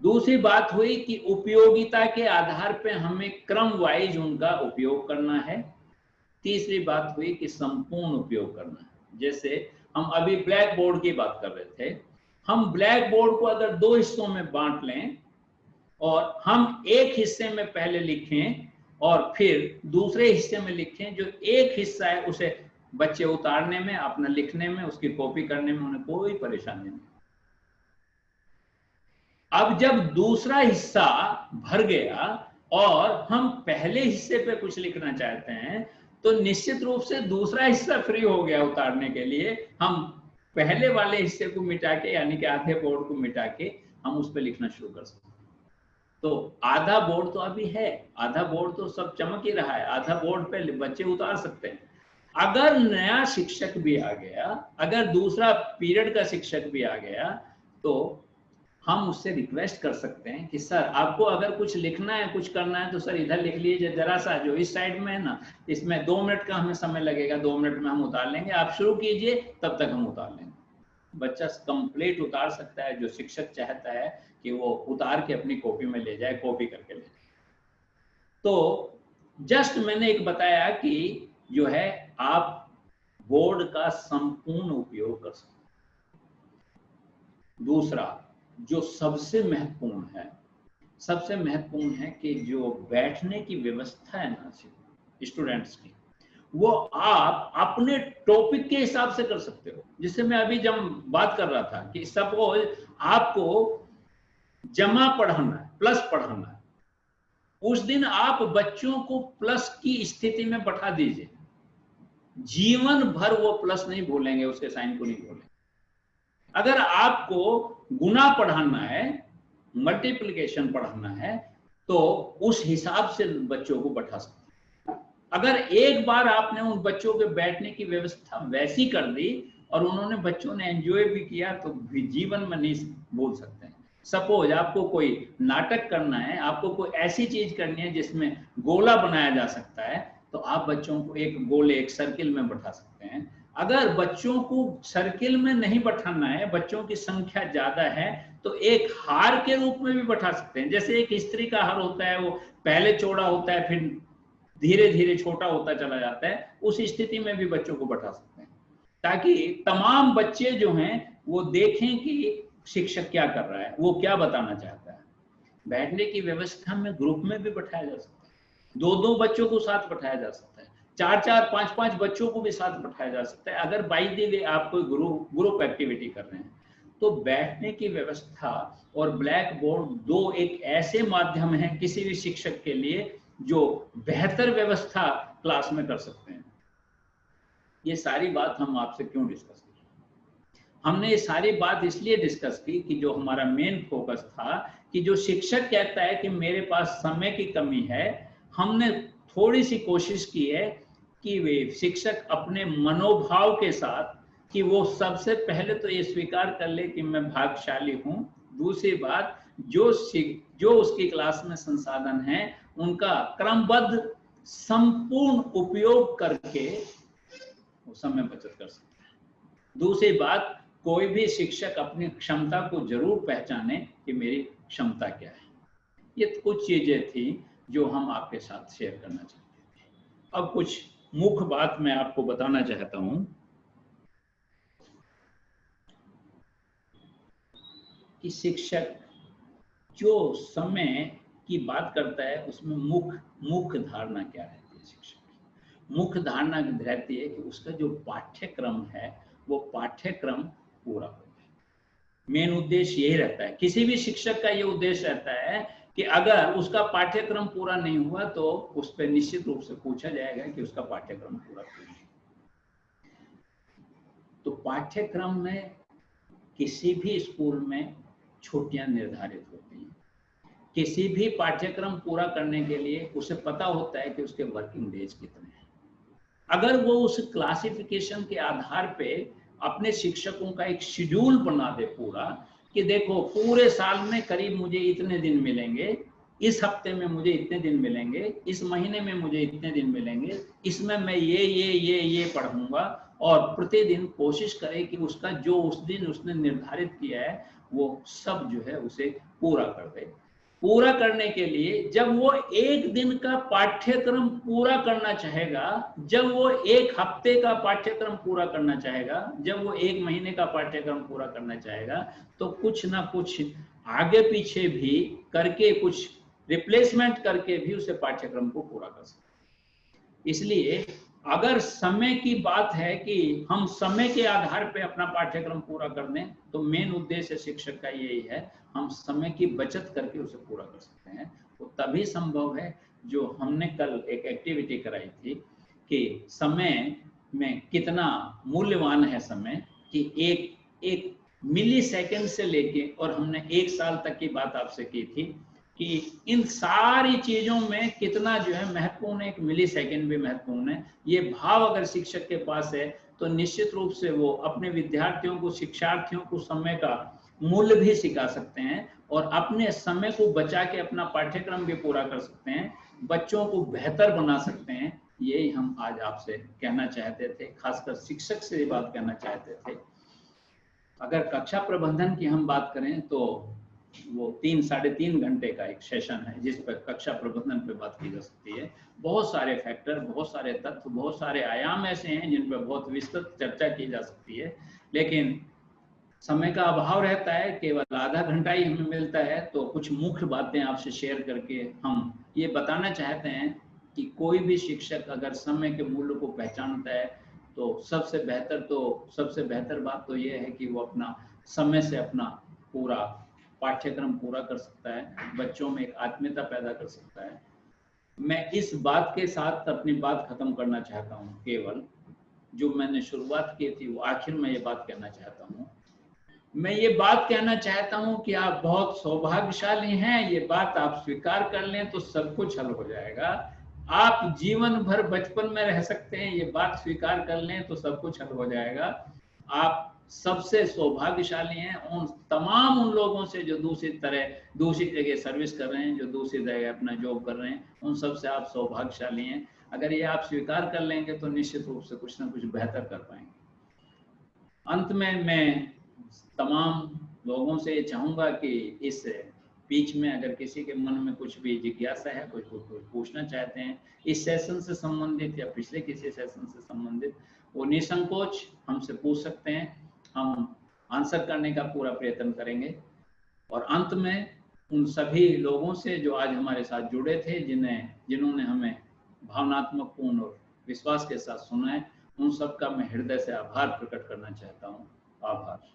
दूसरी बात हुई कि उपयोगिता के आधार पे हमें क्रम वाइज उनका उपयोग करना है, तीसरी बात हुई कि संपूर्ण उपयोग करना है। जैसे हम अभी ब्लैक बोर्ड की बात कर रहे थे, हम ब्लैक बोर्ड को अगर 2 हिस्सों में बांट लें और हम एक हिस्से में पहले लिखें और फिर दूसरे हिस्से में लिखें। जो एक हिस्सा है उसे बच्चे उतारने में, अपना लिखने में, उसकी कॉपी करने में उन्हें कोई परेशानी नहीं। अब जब दूसरा हिस्सा भर गया और हम पहले हिस्से पे कुछ लिखना चाहते हैं तो निश्चित रूप से दूसरा हिस्सा फ्री हो गया उतारने के लिए। हम पहले वाले हिस्से को मिटा के, यानी कि आधे बोर्ड को मिटा के हम उस पर लिखना शुरू कर सकते हैं। तो आधा बोर्ड तो अभी है, आधा बोर्ड तो सब चमक ही रहा है, आधा बोर्ड पे बच्चे उतार सकते हैं। अगर नया शिक्षक भी आ गया, अगर दूसरा पीरियड का शिक्षक भी आ गया, तो हम उससे रिक्वेस्ट कर सकते हैं कि सर आपको अगर कुछ लिखना है, कुछ करना है तो सर इधर लिख लीजिए, जरा सा जो इस साइड में है ना, इसमें 2 मिनट का हमें समय लगेगा, 2 मिनट में हम उतार लेंगे, आप शुरू कीजिए, तब तक हम उतार लेंगे। बच्चा कंप्लीट उतार सकता है। जो शिक्षक चाहता है कि वो उतार के अपनी कॉपी में ले जाए, कॉपी करके ले जाए। तो जस्ट मैंने एक बताया कि जो है आप बोर्ड का संपूर्ण उपयोग कर सकते हैं। दूसरा जो सबसे महत्वपूर्ण है कि जो बैठने की व्यवस्था है ना स्टूडेंट्स की, वो आप अपने टॉपिक के हिसाब से कर सकते हो। जिससे मैं अभी जब बात कर रहा था कि सपोज आपको जमा पढ़ाना है, प्लस पढ़ाना है, उस दिन आप बच्चों को प्लस की स्थिति में बैठा दीजिए, जीवन भर वो प्लस नहीं भूलेंगे, उसके साइन को नहीं भूलेंगे। अगर आपको गुना पढ़ाना है, मल्टीप्लिकेशन पढ़ाना है, तो उस हिसाब से बच्चों को बैठा सकते हैं। अगर एक बार आपने उन बच्चों के बैठने की व्यवस्था वैसी कर दी और उन्होंने, बच्चों ने एंजॉय भी किया, तो जीवन में नहीं भूल सकते हैं। सपोज आपको कोई नाटक करना है, आपको कोई ऐसी चीज करनी है जिसमें गोला बनाया जा सकता है, तो आप बच्चों को एक गोले, एक सर्किल में बैठा सकते हैं। अगर बच्चों को सर्किल में नहीं बैठाना है, बच्चों की संख्या ज्यादा है, तो एक हार के रूप में भी बैठा सकते हैं। जैसे एक स्त्री का हार होता है, वो पहले चौड़ा होता है, फिर धीरे धीरे छोटा होता चला जाता है, उस स्थिति में भी बच्चों को बैठा सकते हैं, ताकि तमाम बच्चे जो हैं वो देखें कि शिक्षक क्या कर रहा है, वो क्या बताना चाहता है। बैठने की व्यवस्था में ग्रुप में भी बैठाया जा सकता है, 2-2 बच्चों को साथ बैठाया जा सकता है, 4-4, 5-5 बच्चों को भी साथ बैठाया जा सकता है। अगर बाई द वे आप कोई ग्रुप एक्टिविटी कर रहे हैं, तो बैठने की व्यवस्था और ब्लैक बोर्ड दो एक ऐसे माध्यम हैं किसी भी शिक्षक के लिए जो बेहतर व्यवस्था क्लास में कर सकते हैं। ये सारी बात हम आपसे क्यों डिस्कस की? हमने ये सारी बात इसलिए डिस्कस की कि जो हमारा मेन फोकस था कि जो शिक्षक कहता है कि मेरे पास समय की कमी है, हमने थोड़ी सी कोशिश की है कि वे शिक्षक अपने मनोभाव के साथ, कि वो सबसे पहले तो ये स्वीकार कर ले कि मैं भाग्यशाली हूँ, दूसरी बात जो उसकी क्लास में संसाधन है उनका क्रमबद्ध संपूर्ण उपयोग करके वो समय बचत कर सकता है। दूसरी बात, कोई भी शिक्षक अपनी क्षमता को जरूर पहचाने कि मेरी क्षमता क्या है। ये कुछ चीजें थी जो हम आपके साथ शेयर करना चाहते थे। अब कुछ मुख्य बात मैं आपको बताना चाहता हूं कि शिक्षक जो समय की बात करता है उसमें मुख्य धारणा क्या रहती है। शिक्षक की मुख्य धारणा रहती है कि उसका जो पाठ्यक्रम है वो पाठ्यक्रम पूरा हो जाए। मेन उद्देश्य यही रहता है, किसी भी शिक्षक का ये उद्देश्य रहता है कि अगर उसका पाठ्यक्रम पूरा नहीं हुआ तो उस पर निश्चित रूप से पूछा जाएगा कि उसका पाठ्यक्रम पूरा क्यों नहीं। तो पाठ्यक्रम में किसी भी स्कूल में छुट्टियां निर्धारित होती हैं। किसी भी पाठ्यक्रम पूरा करने के लिए उसे पता होता है कि उसके वर्किंग डेज कितने हैं। अगर वो उस क्लासिफिकेशन के आधार पे अपने शिक्षकों का एक शेड्यूल बना दे पूरा, कि देखो पूरे साल में करीब मुझे इतने दिन मिलेंगे, इस हफ्ते में मुझे इतने दिन मिलेंगे, इस महीने में मुझे इतने दिन मिलेंगे, इसमें मैं ये पढ़ूंगा, और प्रतिदिन कोशिश करे कि उसका जो उस दिन उसने निर्धारित किया है वो सब जो है उसे पूरा कर दे। पूरा करने के लिए जब वो एक दिन का पाठ्यक्रम पूरा करना चाहेगा, जब वो एक हफ्ते का पाठ्यक्रम पूरा करना चाहेगा, जब वो एक महीने का पाठ्यक्रम पूरा करना चाहेगा, तो कुछ ना कुछ आगे पीछे भी करके, कुछ रिप्लेसमेंट करके भी उसे पाठ्यक्रम को पूरा कर सकते हैं। इसलिए अगर समय की बात है कि हम समय के आधार पे अपना पाठ्यक्रम पूरा कर दें, तो मेन उद्देश्य शिक्षक का यही है, हम समय की बचत करके उसे पूरा कर सकते हैं। वो तभी संभव है, जो हमने कल एक एक्टिविटी कराई थी कि समय में कितना मूल्यवान है समय, कि एक मिली सेकेंड से लेके, और हमने 1 साल तक की बात आपसे की थी कि इन सारी चीजों में कितना जो है महत्वपूर्ण है, एक मिली सेकेंड भी महत्वपूर्ण है। ये भाव अगर शिक्षक के पास है तो निश्चित रूप से वो अपने विद्यार्थियों को, शिक्षार्थियों को समय का मूल्य भी सिखा सकते हैं, और अपने समय को बचा के अपना पाठ्यक्रम भी पूरा कर सकते हैं, बच्चों को बेहतर बना सकते हैं। यही हम आज आपसे कहना चाहते थे, खासकर शिक्षक से ये बात कहना चाहते थे। अगर कक्षा प्रबंधन की हम बात करें तो वो 3-3.5 घंटे का एक सेशन है, जिस पर कक्षा प्रबंधन पे बात की जा सकती है। बहुत सारे फैक्टर, बहुत सारे तत्व, बहुत सारे आयाम ऐसे हैं जिन पर बहुत विस्तृत चर्चा की जा सकती है, लेकिन समय का अभाव रहता है, केवल आधा घंटा ही हमें मिलता है। तो कुछ मुख्य बातें आपसे शेयर करके हम ये बताना चाहते हैं कि कोई भी शिक्षक अगर समय के मूल्य को पहचानता है तो सबसे बेहतर बात तो ये है कि वो अपना समय से अपना पूरा पाठ्यक्रम पूरा कर सकता है, बच्चों में एक आत्मीयता पैदा कर सकता है। मैं इस बात के साथ अपनी बात खत्म करना चाहता हूँ। केवल जो मैंने शुरुआत की थी वो आखिर में ये बात कहना चाहता हूँ। मैं ये बात कहना चाहता हूँ कि आप बहुत सौभाग्यशाली हैं, ये बात आप स्वीकार कर लें तो सब कुछ हल हो जाएगा। आप जीवन भर बचपन में रह सकते हैं, ये बात स्वीकार कर लें तो सब कुछ हल हो जाएगा। आप सबसे सौभाग्यशाली हैं उन लोगों से जो दूसरी जगह सर्विस कर रहे हैं, जो दूसरी जगह अपना जॉब कर रहे हैं, उन सब से आप सौभाग्यशाली हैं। अगर ये आप स्वीकार कर लेंगे तो निश्चित रूप से कुछ ना कुछ बेहतर कर पाएंगे। अंत में मैं तमाम लोगों से चाहूंगा कि इस बीच में अगर किसी के मन में कुछ भी जिज्ञासा है, कुछ पूछना चाहते हैं इस सेशन से संबंधित या पिछले किसी सेशन से संबंधित, वो निसंकोच हमसे पूछ सकते हैं। हम आंसर करने का पूरा प्रयत्न करेंगे। और अंत में उन सभी लोगों से जो आज हमारे साथ जुड़े थे, जिन्होंने हमें भावनात्मक पूर्ण और विश्वास के साथ सुना है, उन सब का मैं हृदय से आभार प्रकट करना चाहता हूँ। आभार।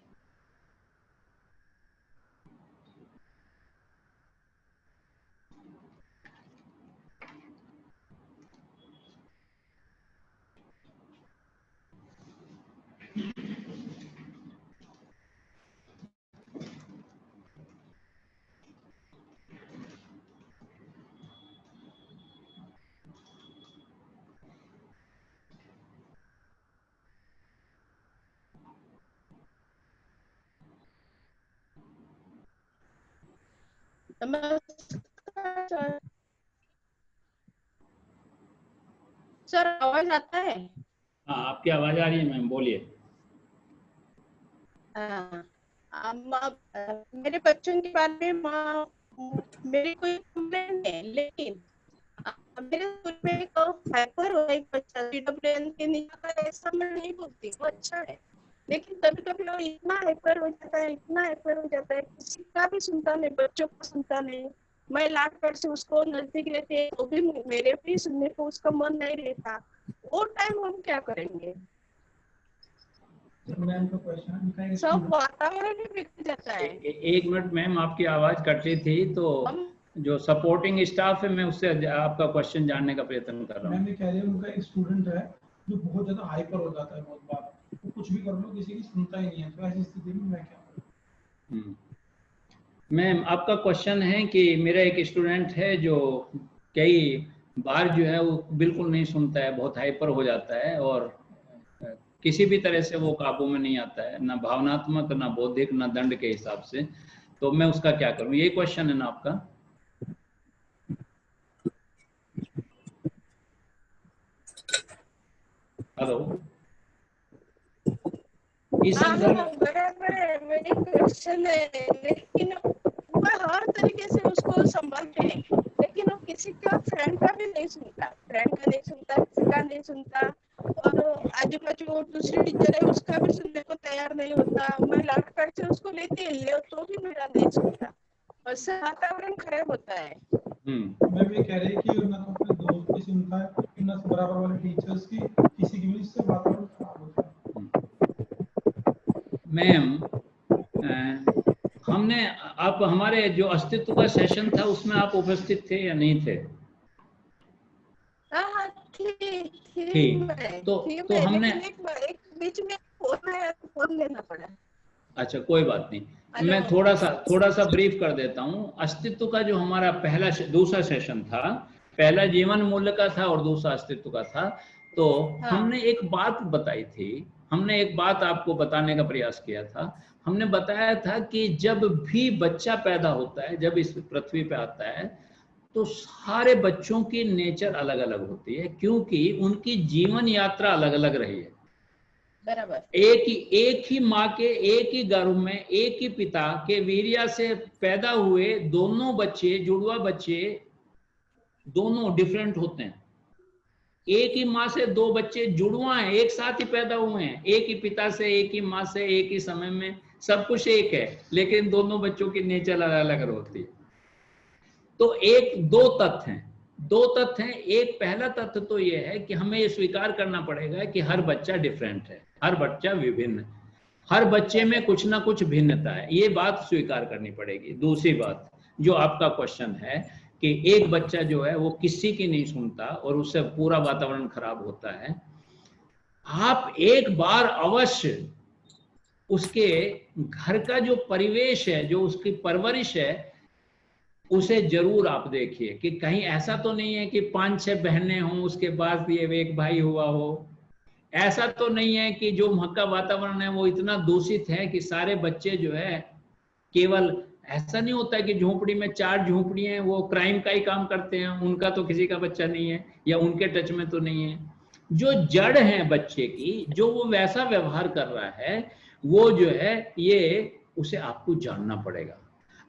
नमस्कार सर, आवाज आता है? हाँ, आपकी आवाज आ रही है मैम, बोलिए। मेरे बच्चों के बारे में मेरी कोई कंप्लेंट है, लेकिन मेरे स्कूल में एक हाइपर हो एक बच्चा DWN के नीचे, ऐसा मैं नहीं बोलती, वो अच्छा है, लेकिन कभी कभी वो इतना हाइपर हो जाता है, किसी का भी सुनता नहीं, बच्चों को सुनता नहीं। मैं लाड प्यार से उसको नजदीक रहते हैं तो भी मेरे भी सुनने को उसका मन नहीं रहता। वो टाइम हम क्या करेंगे? सब वातावरण ही बिगड़ जाता है। एक मिनट मैम, आपकी आवाज कट रही थी, तो जो सपोर्टिंग स्टाफ है मैं उससे आपका क्वेश्चन जानने का प्रयत्न कर रहा हूँ। मैम ये कह रही है उनका एक स्टूडेंट है जो बहुत ज्यादा हाइपर हो जाता है, बहुत बार वो कुछ भी कर लो किसी की सुनता ही नहीं है, तो ऐसी स्थिति में मैं क्या करूँ? मैम, आपका क्वेश्चन है कि मेरा एक स्टूडेंट है जो कई बार जो है वो बिल्कुल नहीं सुनता है, बहुत हाइपर हो जाता है और किसी भी तरह से वो काबू में नहीं आता है, ना भावनात्मक, ना बौद्धिक, ना दंड के हिसाब से, तो मैं उसका क्या करूं? यही क्वेश्चन है ना आपका? हेलो, बराबर है, मेरी क्वेश्चन है, लेकिन वो हर तरीके से उसको संभालते हैं, लेकिन वो किसी का फ्रेंड का भी नहीं सुनता, किसी का नहीं सुनता, और आजू बाजू दूसरी टीचर है उसका भी सुनने को तैयार नहीं होता। मैं लाड प्यार से उसको लेती है तो भी मेरा नहीं सुनता। उससे वातावरण खराब होता है। मैम ये कह रहे हैं कि ना तो अपने दोस्त की सुनता है, ना बराबर वाले टीचर्स की, किसी की भी, इससे वातावरण खराब होता है। मैम हमने, आप हमारे जो अस्तित्व का सेशन था उसमें आप उपस्थित थे या नहीं थे? हाँ तो हमने, लेकिन एक बीच में फोन आया तो फोन लेना पड़ा। अच्छा कोई बात नहीं, मैं थोड़ा सा ब्रीफ कर देता हूँ। अस्तित्व का जो हमारा दूसरा सेशन था, पहला जीवन मूल्य का था और दूसरा अस्तित्व का था। तो हाँ। हमने एक बात बताई थी, हमने एक बात आपको बताने का प्रयास किया था। हमने बताया था कि जब भी बच्चा पैदा होता है, जब इस पृथ्वी पे आता है, तो सारे बच्चों की नेचर अलग अलग होती है, क्योंकि उनकी जीवन यात्रा अलग अलग रही है। बराबर। एक ही माँ के एक ही गर्भ में एक ही पिता के वीर्य से पैदा हुए दोनों बच्चे, जुड़वा बच्चे, दोनों डिफरेंट होते हैं। एक ही माँ से दो बच्चे जुड़वा हैं, एक साथ ही पैदा हुए हैं, एक ही पिता से, एक ही माँ से, एक ही समय में, सब कुछ एक है, लेकिन दोनों बच्चों की नेचर अलग अलग होती है। तो दो तथ्य हैं। एक पहला तथ्य तो यह है कि हमें ये स्वीकार करना पड़ेगा कि हर बच्चा डिफरेंट है, हर बच्चा विभिन्न है, हर बच्चे में कुछ ना कुछ भिन्नता है, ये बात स्वीकार करनी पड़ेगी। दूसरी बात, जो आपका क्वेश्चन है कि एक बच्चा जो है वो किसी की नहीं सुनता और उससे पूरा वातावरण खराब होता है, आप एक बार अवश्य उसके घर का जो परिवेश है, जो उसकी परवरिश है, उसे जरूर आप देखिए कि कहीं ऐसा तो नहीं है कि 5-6 बहनें हों, उसके बाद ये एक भाई हुआ हो। ऐसा तो नहीं है कि जो वहां का वातावरण है वो इतना दूषित है कि सारे बच्चे जो है, केवल ऐसा नहीं होता है कि झोपड़ी में 4 झोपड़ियां हैं, वो क्राइम का ही काम करते हैं, उनका तो किसी का बच्चा नहीं है या उनके टच में तो नहीं है। जो जड़ है बच्चे की, जो वो वैसा व्यवहार कर रहा है, वो जो है ये उसे आपको जानना पड़ेगा।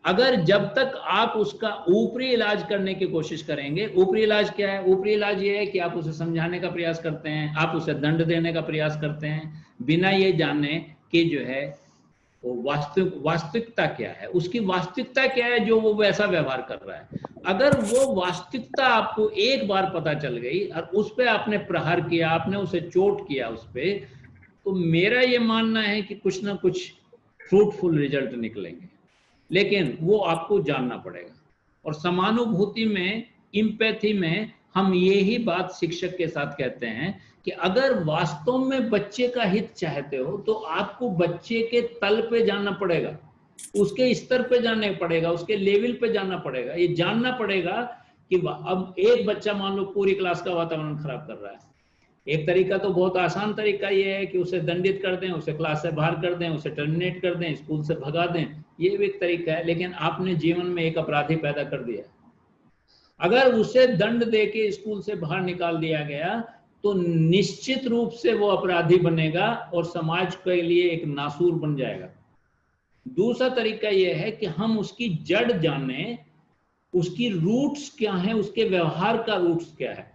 अगर जब तक आप उसका ऊपरी इलाज करने की कोशिश करेंगे, ऊपरी इलाज क्या है? ऊपरी इलाज ये है कि आप उसे समझाने का प्रयास करते हैं, आप उसे दंड देने का प्रयास करते हैं, बिना ये जाने कि जो है वो वास्तविकता क्या है, उसकी वास्तविकता क्या है जो वो वैसा व्यवहार कर रहा है। अगर वो वास्तविकता आपको एक बार पता चल गई और उस पर आपने प्रहार किया, आपने उसे चोट किया उस पर, तो मेरा ये मानना है कि कुछ ना कुछ फ्रूटफुल रिजल्ट निकलेंगे, लेकिन वो आपको जानना पड़ेगा। और समानुभूति में, इम्पैथी में, हम ये ही बात शिक्षक के साथ कहते हैं कि अगर वास्तव में बच्चे का हित चाहते हो तो आपको बच्चे के तल पे जाना पड़ेगा, उसके स्तर पे जाना पड़ेगा, उसके लेवल पे जाना पड़ेगा। ये जानना पड़ेगा कि अब एक बच्चा मान लो पूरी क्लास का वातावरण खराब कर रहा है, एक तरीका तो बहुत आसान तरीका ये है कि उसे दंडित कर दें, उसे क्लास से बाहर कर दें, उसे टर्मिनेट कर दें, स्कूल से भगा दें, ये भी एक तरीका है। लेकिन आपने जीवन में एक अपराधी पैदा कर दिया। अगर उसे दंड देके स्कूल से बाहर निकाल दिया गया तो निश्चित रूप से वो अपराधी बनेगा और समाज के लिए एक नासूर बन जाएगा। दूसरा तरीका यह है कि हम उसकी जड़ जाने, उसकी रूट्स क्या है, उसके व्यवहार का रूट्स क्या है,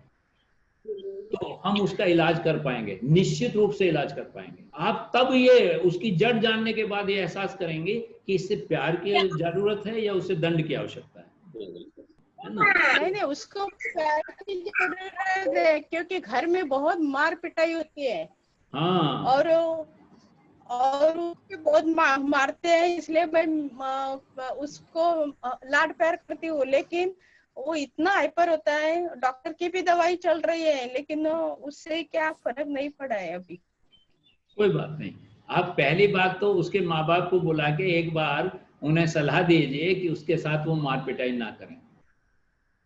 तो हम उसका इलाज कर पाएंगे, निश्चित रूप से इलाज कर पाएंगे। आप तब ये उसकी जड़ जानने के बाद ये एहसास करेंगे कि इससे प्यार की जरूरत है या उसे दंड की आवश्यकता है ना? नहीं, उसको प्यार की जरूरत है, क्योंकि घर में बहुत मार पिटाई होती है। हाँ, और उसके बहुत मारते हैं, इसलिए मैं उसको लाड प्यार करती हूँ। लेकिन वो इतना हाइपर होता है, डॉक्टर की भी दवाई चल रही है, लेकिन उससे क्या फर्क नहीं पड़ा है अभी। कोई बात नहीं। आप पहली बात तो उसके माँ बाप को बुला के एक बार उन्हें सलाह दीजिए कि उसके साथ वो मार पिटाई ना करें,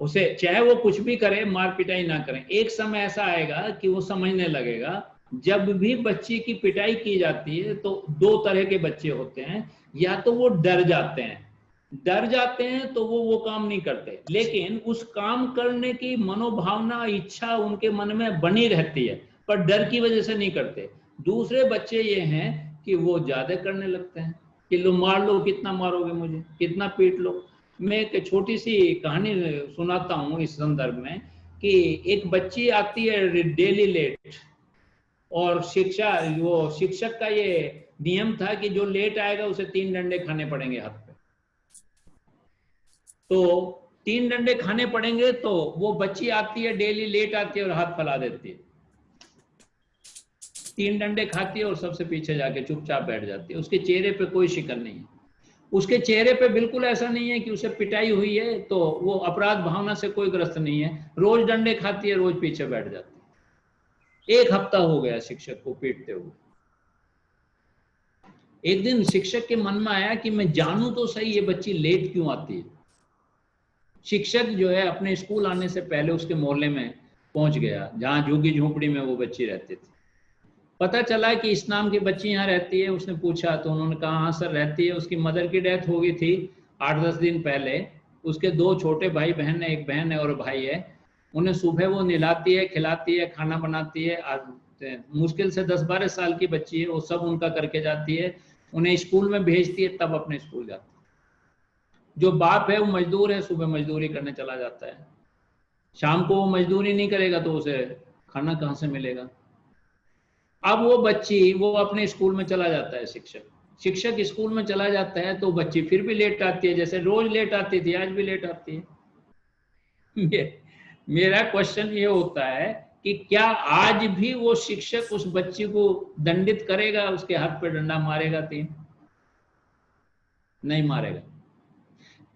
उसे चाहे वो कुछ भी करे, मार पिटाई ना करें। एक समय ऐसा आएगा कि वो समझने लगेगा। जब भी बच्चे की पिटाई की जाती है तो 2 तरह के बच्चे होते हैं, या तो वो डर जाते हैं तो वो काम नहीं करते, लेकिन उस काम करने की मनोभावना, इच्छा उनके मन में बनी रहती है, पर डर की वजह से नहीं करते। दूसरे बच्चे ये हैं कि वो ज्यादा करने लगते हैं कि लो मार लो, कितना मारोगे मुझे, कितना पीट लो। मैं एक छोटी सी कहानी सुनाता हूँ इस संदर्भ में कि एक बच्ची आती है डेली लेट, और शिक्षक का ये नियम था कि जो लेट आएगा उसे 3 डंडे खाने पड़ेंगे हाथ पे। तो 3 डंडे खाने पड़ेंगे तो वो बच्ची आती है डेली, लेट आती है और हाथ फैला देती है, 3 डंडे खाती है और सबसे पीछे जाके चुपचाप बैठ जाती है। उसके चेहरे पे कोई शिकन नहीं है, उसके चेहरे पे बिल्कुल ऐसा नहीं है कि उसे पिटाई हुई है, तो वो अपराध भावना से कोई ग्रस्त नहीं है, रोज डंडे खाती है, रोज पीछे बैठ जाती है। 1 हफ्ता हो गया शिक्षक को पीटते हुए। एक दिन शिक्षक के मन में आया कि मैं जानूं तो सही ये बच्ची लेट क्यों आती है। शिक्षक जो है अपने स्कूल आने से पहले उसके मोहल्ले में पहुंच गया जहां झुग्गी झोपड़ी में वो बच्ची रहती थी। पता चला कि इस नाम की बच्ची यहाँ रहती है। उसने पूछा तो उन्होंने कहा हाँ सर रहती है, उसकी मदर की डेथ हो गई थी 8-10 दिन पहले। उसके 2 छोटे भाई बहन है, एक बहन है और भाई है। उन्हें सुबह वो नहलाती है, खिलाती है, खाना बनाती है। मुश्किल से 10-12 साल की बच्ची है, वो सब उनका करके जाती है। उन्हें स्कूल में भेजती है, तब अपने स्कूल जाती है। जो बाप है वो मजदूर है, सुबह मजदूरी करने चला जाता है, शाम को वो मजदूरी नहीं करेगा तो उसे खाना कहाँ से मिलेगा। अब वो बच्ची वो अपने स्कूल में चला जाता है, शिक्षक स्कूल में चला जाता है तो बच्ची फिर भी लेट आती है, जैसे रोज लेट आती थी आज भी लेट आती है। मेरा क्वेश्चन ये होता है कि क्या आज भी वो शिक्षक उस बच्ची को दंडित करेगा, उसके हाथ पे डंडा मारेगा? 3 नहीं मारेगा।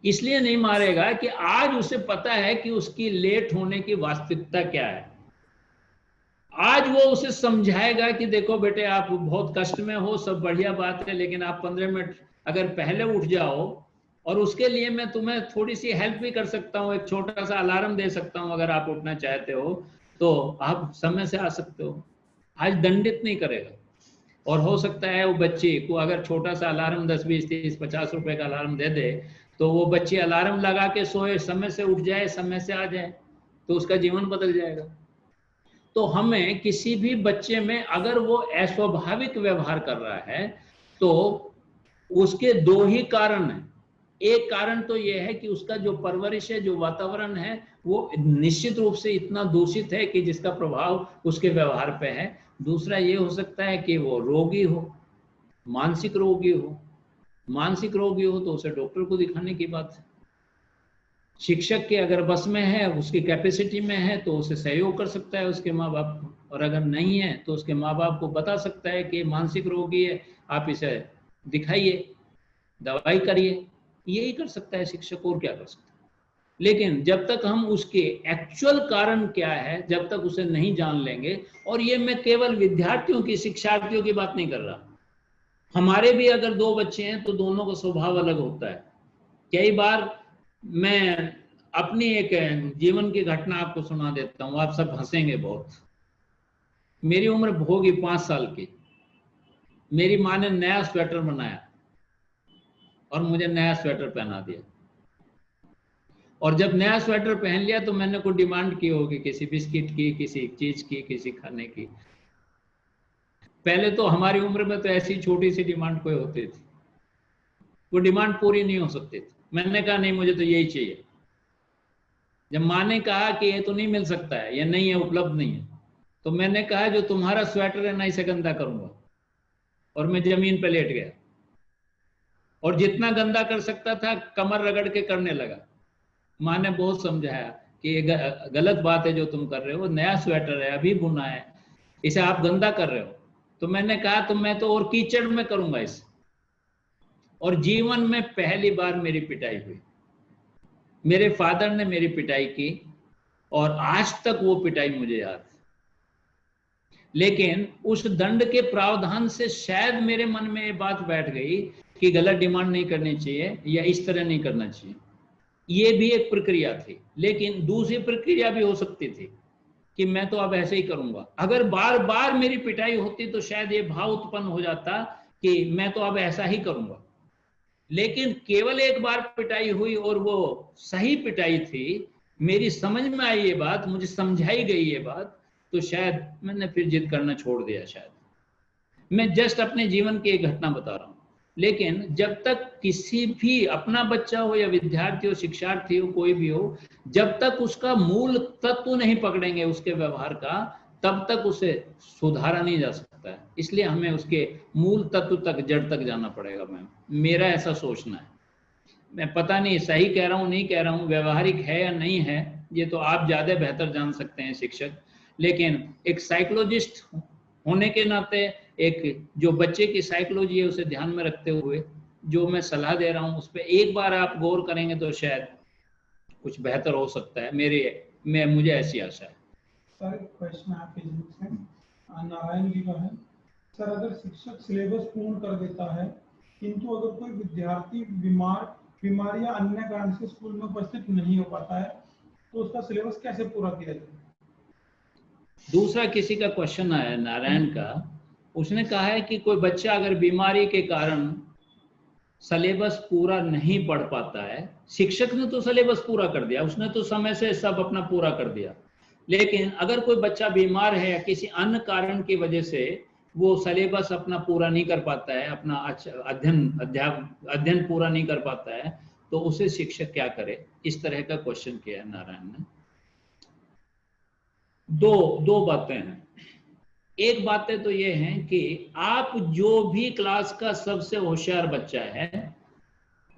इसलिए नहीं मारेगा कि आज उसे पता है कि उसकी लेट होने की वास्तविकता क्या है। आज वो उसे समझाएगा कि देखो बेटे आप बहुत कष्ट में हो, सब बढ़िया बात है, लेकिन आप 15 मिनट अगर पहले उठ जाओ, और उसके लिए मैं तुम्हें थोड़ी सी हेल्प भी कर सकता हूँ, एक छोटा सा अलार्म दे सकता हूँ, अगर आप उठना चाहते हो तो आप समय से आ सकते हो। आज दंडित नहीं करेगा। और हो सकता है वो बच्ची को अगर छोटा सा अलार्म 10, 20, 30, 50 रुपए का अलार्म दे दे तो वो बच्ची अलार्म लगा के सोए, समय से उठ जाए, समय से आ जाए, तो उसका जीवन बदल जाएगा। तो हमें किसी भी बच्चे में अगर वो अस्वाभाविक व्यवहार कर रहा है तो उसके 2 ही कारण हैं। एक कारण तो ये है कि उसका जो परवरिश है, जो वातावरण है, वो निश्चित रूप से इतना दूषित है कि जिसका प्रभाव उसके व्यवहार पे है। दूसरा ये हो सकता है कि वो रोगी हो, मानसिक रोगी हो। मानसिक रोगी हो तो उसे डॉक्टर को दिखाने की बात है। शिक्षक के अगर बस में है, उसकी कैपेसिटी में है, तो उसे सहयोग कर सकता है उसके माँ बाप को, और अगर नहीं है तो उसके माँ बाप को बता सकता है कि मानसिक रोगी है, आप इसे दिखाइए, दवाई करिए। यही कर सकता है शिक्षक, और क्या कर सकता है। लेकिन जब तक हम उसके एक्चुअल कारण क्या है, जब तक उसे नहीं जान लेंगे, और ये मैं केवल विद्यार्थियों की, शिक्षार्थियों की बात नहीं कर रहा, हमारे भी अगर 2 बच्चे हैं तो दोनों का स्वभाव अलग होता है। कई बार मैं अपनी एक जीवन की घटना आपको सुना देता हूँ, आप सब हंसेंगे बहुत। मेरी उम्र होगी 5 साल की। मेरी माँ ने नया स्वेटर बनाया और मुझे नया स्वेटर पहना दिया। और जब नया स्वेटर पहन लिया तो मैंने कोई डिमांड की होगी, किसी बिस्किट की, किसी चीज की, किसी खाने की। पहले तो हमारी उम्र में तो ऐसी छोटी सी डिमांड कोई होती थी, वो डिमांड पूरी नहीं हो सकती थी। मैंने कहा नहीं, मुझे तो यही चाहिए। जब माँ ने कहा कि ये तो नहीं मिल सकता है, ये नहीं है, उपलब्ध नहीं है, तो मैंने कहा जो तुम्हारा स्वेटर है ना, इसे गंदा करूंगा। और मैं जमीन पर लेट गया और जितना गंदा कर सकता था कमर रगड़ के करने लगा। माँ ने बहुत समझाया कि ये गलत बात है जो तुम कर रहे हो, नया स्वेटर है, अभी बुना है, इसे आप गंदा कर रहे हो। तो मैंने कहा तो मैं तो और कीचड़ में करूंगा इसे। और जीवन में पहली बार मेरी पिटाई हुई। मेरे फादर ने मेरी पिटाई की और आज तक वो पिटाई मुझे याद है। लेकिन उस दंड के प्रावधान से शायद मेरे मन में ये बात बैठ गई कि गलत डिमांड नहीं करनी चाहिए या इस तरह नहीं करना चाहिए। ये भी एक प्रक्रिया थी। लेकिन दूसरी प्रक्रिया भी हो सकती थी कि मैं तो अब ऐसे ही करूंगा। अगर बार बार मेरी पिटाई होती तो शायद ये भाव उत्पन्न हो जाता कि मैं तो अब ऐसा ही करूंगा। लेकिन केवल एक बार पिटाई हुई और वो सही पिटाई थी, मेरी समझ में आई ये बात, मुझे समझाई गई ये बात, तो शायद मैंने फिर जिद करना छोड़ दिया। शायद मैं जस्ट अपने जीवन की एक घटना बता रहा हूँ। लेकिन जब तक किसी भी, अपना बच्चा हो या विद्यार्थी हो, शिक्षार्थी हो, कोई भी हो, जब तक उसका मूल तत्व नहीं पकड़ेंगे उसके व्यवहार का, तब तक उसे सुधारा नहीं जा सकता है। इसलिए हमें उसके मूल तत्व तक, जड़ तक जाना पड़ेगा। मैम, मेरा ऐसा सोचना है। मैं पता नहीं सही कह रहा हूँ नहीं कह रहा हूँ, व्यवहारिक है या नहीं है, ये तो आप ज्यादा बेहतर जान सकते हैं शिक्षक, लेकिन एक साइकोलॉजिस्ट होने के नाते एक जो बच्चे की साइकोलॉजी है उसे ध्यान में रखते हुए जो मैं सलाह दे रहा हूँ उस पर एक बार आप गौर करेंगे तो शायद कुछ बेहतर हो सकता है। मुझे ऐसी आशा है। सर एक क्वेश्चन आपके से नारायण जी का है, सर अगर शिक्षक सिलेबस पूर्ण कर देता है किंतु अगर कोई विद्यार्थी बीमार या अन्य कारण से स्कूल में उपस्थित नहीं हो पाता है तो उसका सिलेबस कैसे पूरा किया जाए? दूसरा किसी का क्वेश्चन आया नारायण का, उसने कहा है कि कोई बच्चा अगर बीमारी के कारण सिलेबस पूरा नहीं पढ़ पाता है, शिक्षक ने तो सिलेबस पूरा कर दिया, उसने तो समय से सब अपना पूरा कर दिया, लेकिन अगर कोई बच्चा बीमार है या किसी अन्य कारण की वजह से वो सिलेबस अपना पूरा नहीं कर पाता है, अपना अध्ययन पूरा नहीं कर पाता है, तो उसे शिक्षक क्या करे? इस तरह का क्वेश्चन किया है नारायण ने। दो बातें हैं। एक बातें तो ये हैं कि आप जो भी क्लास का सबसे होशियार बच्चा है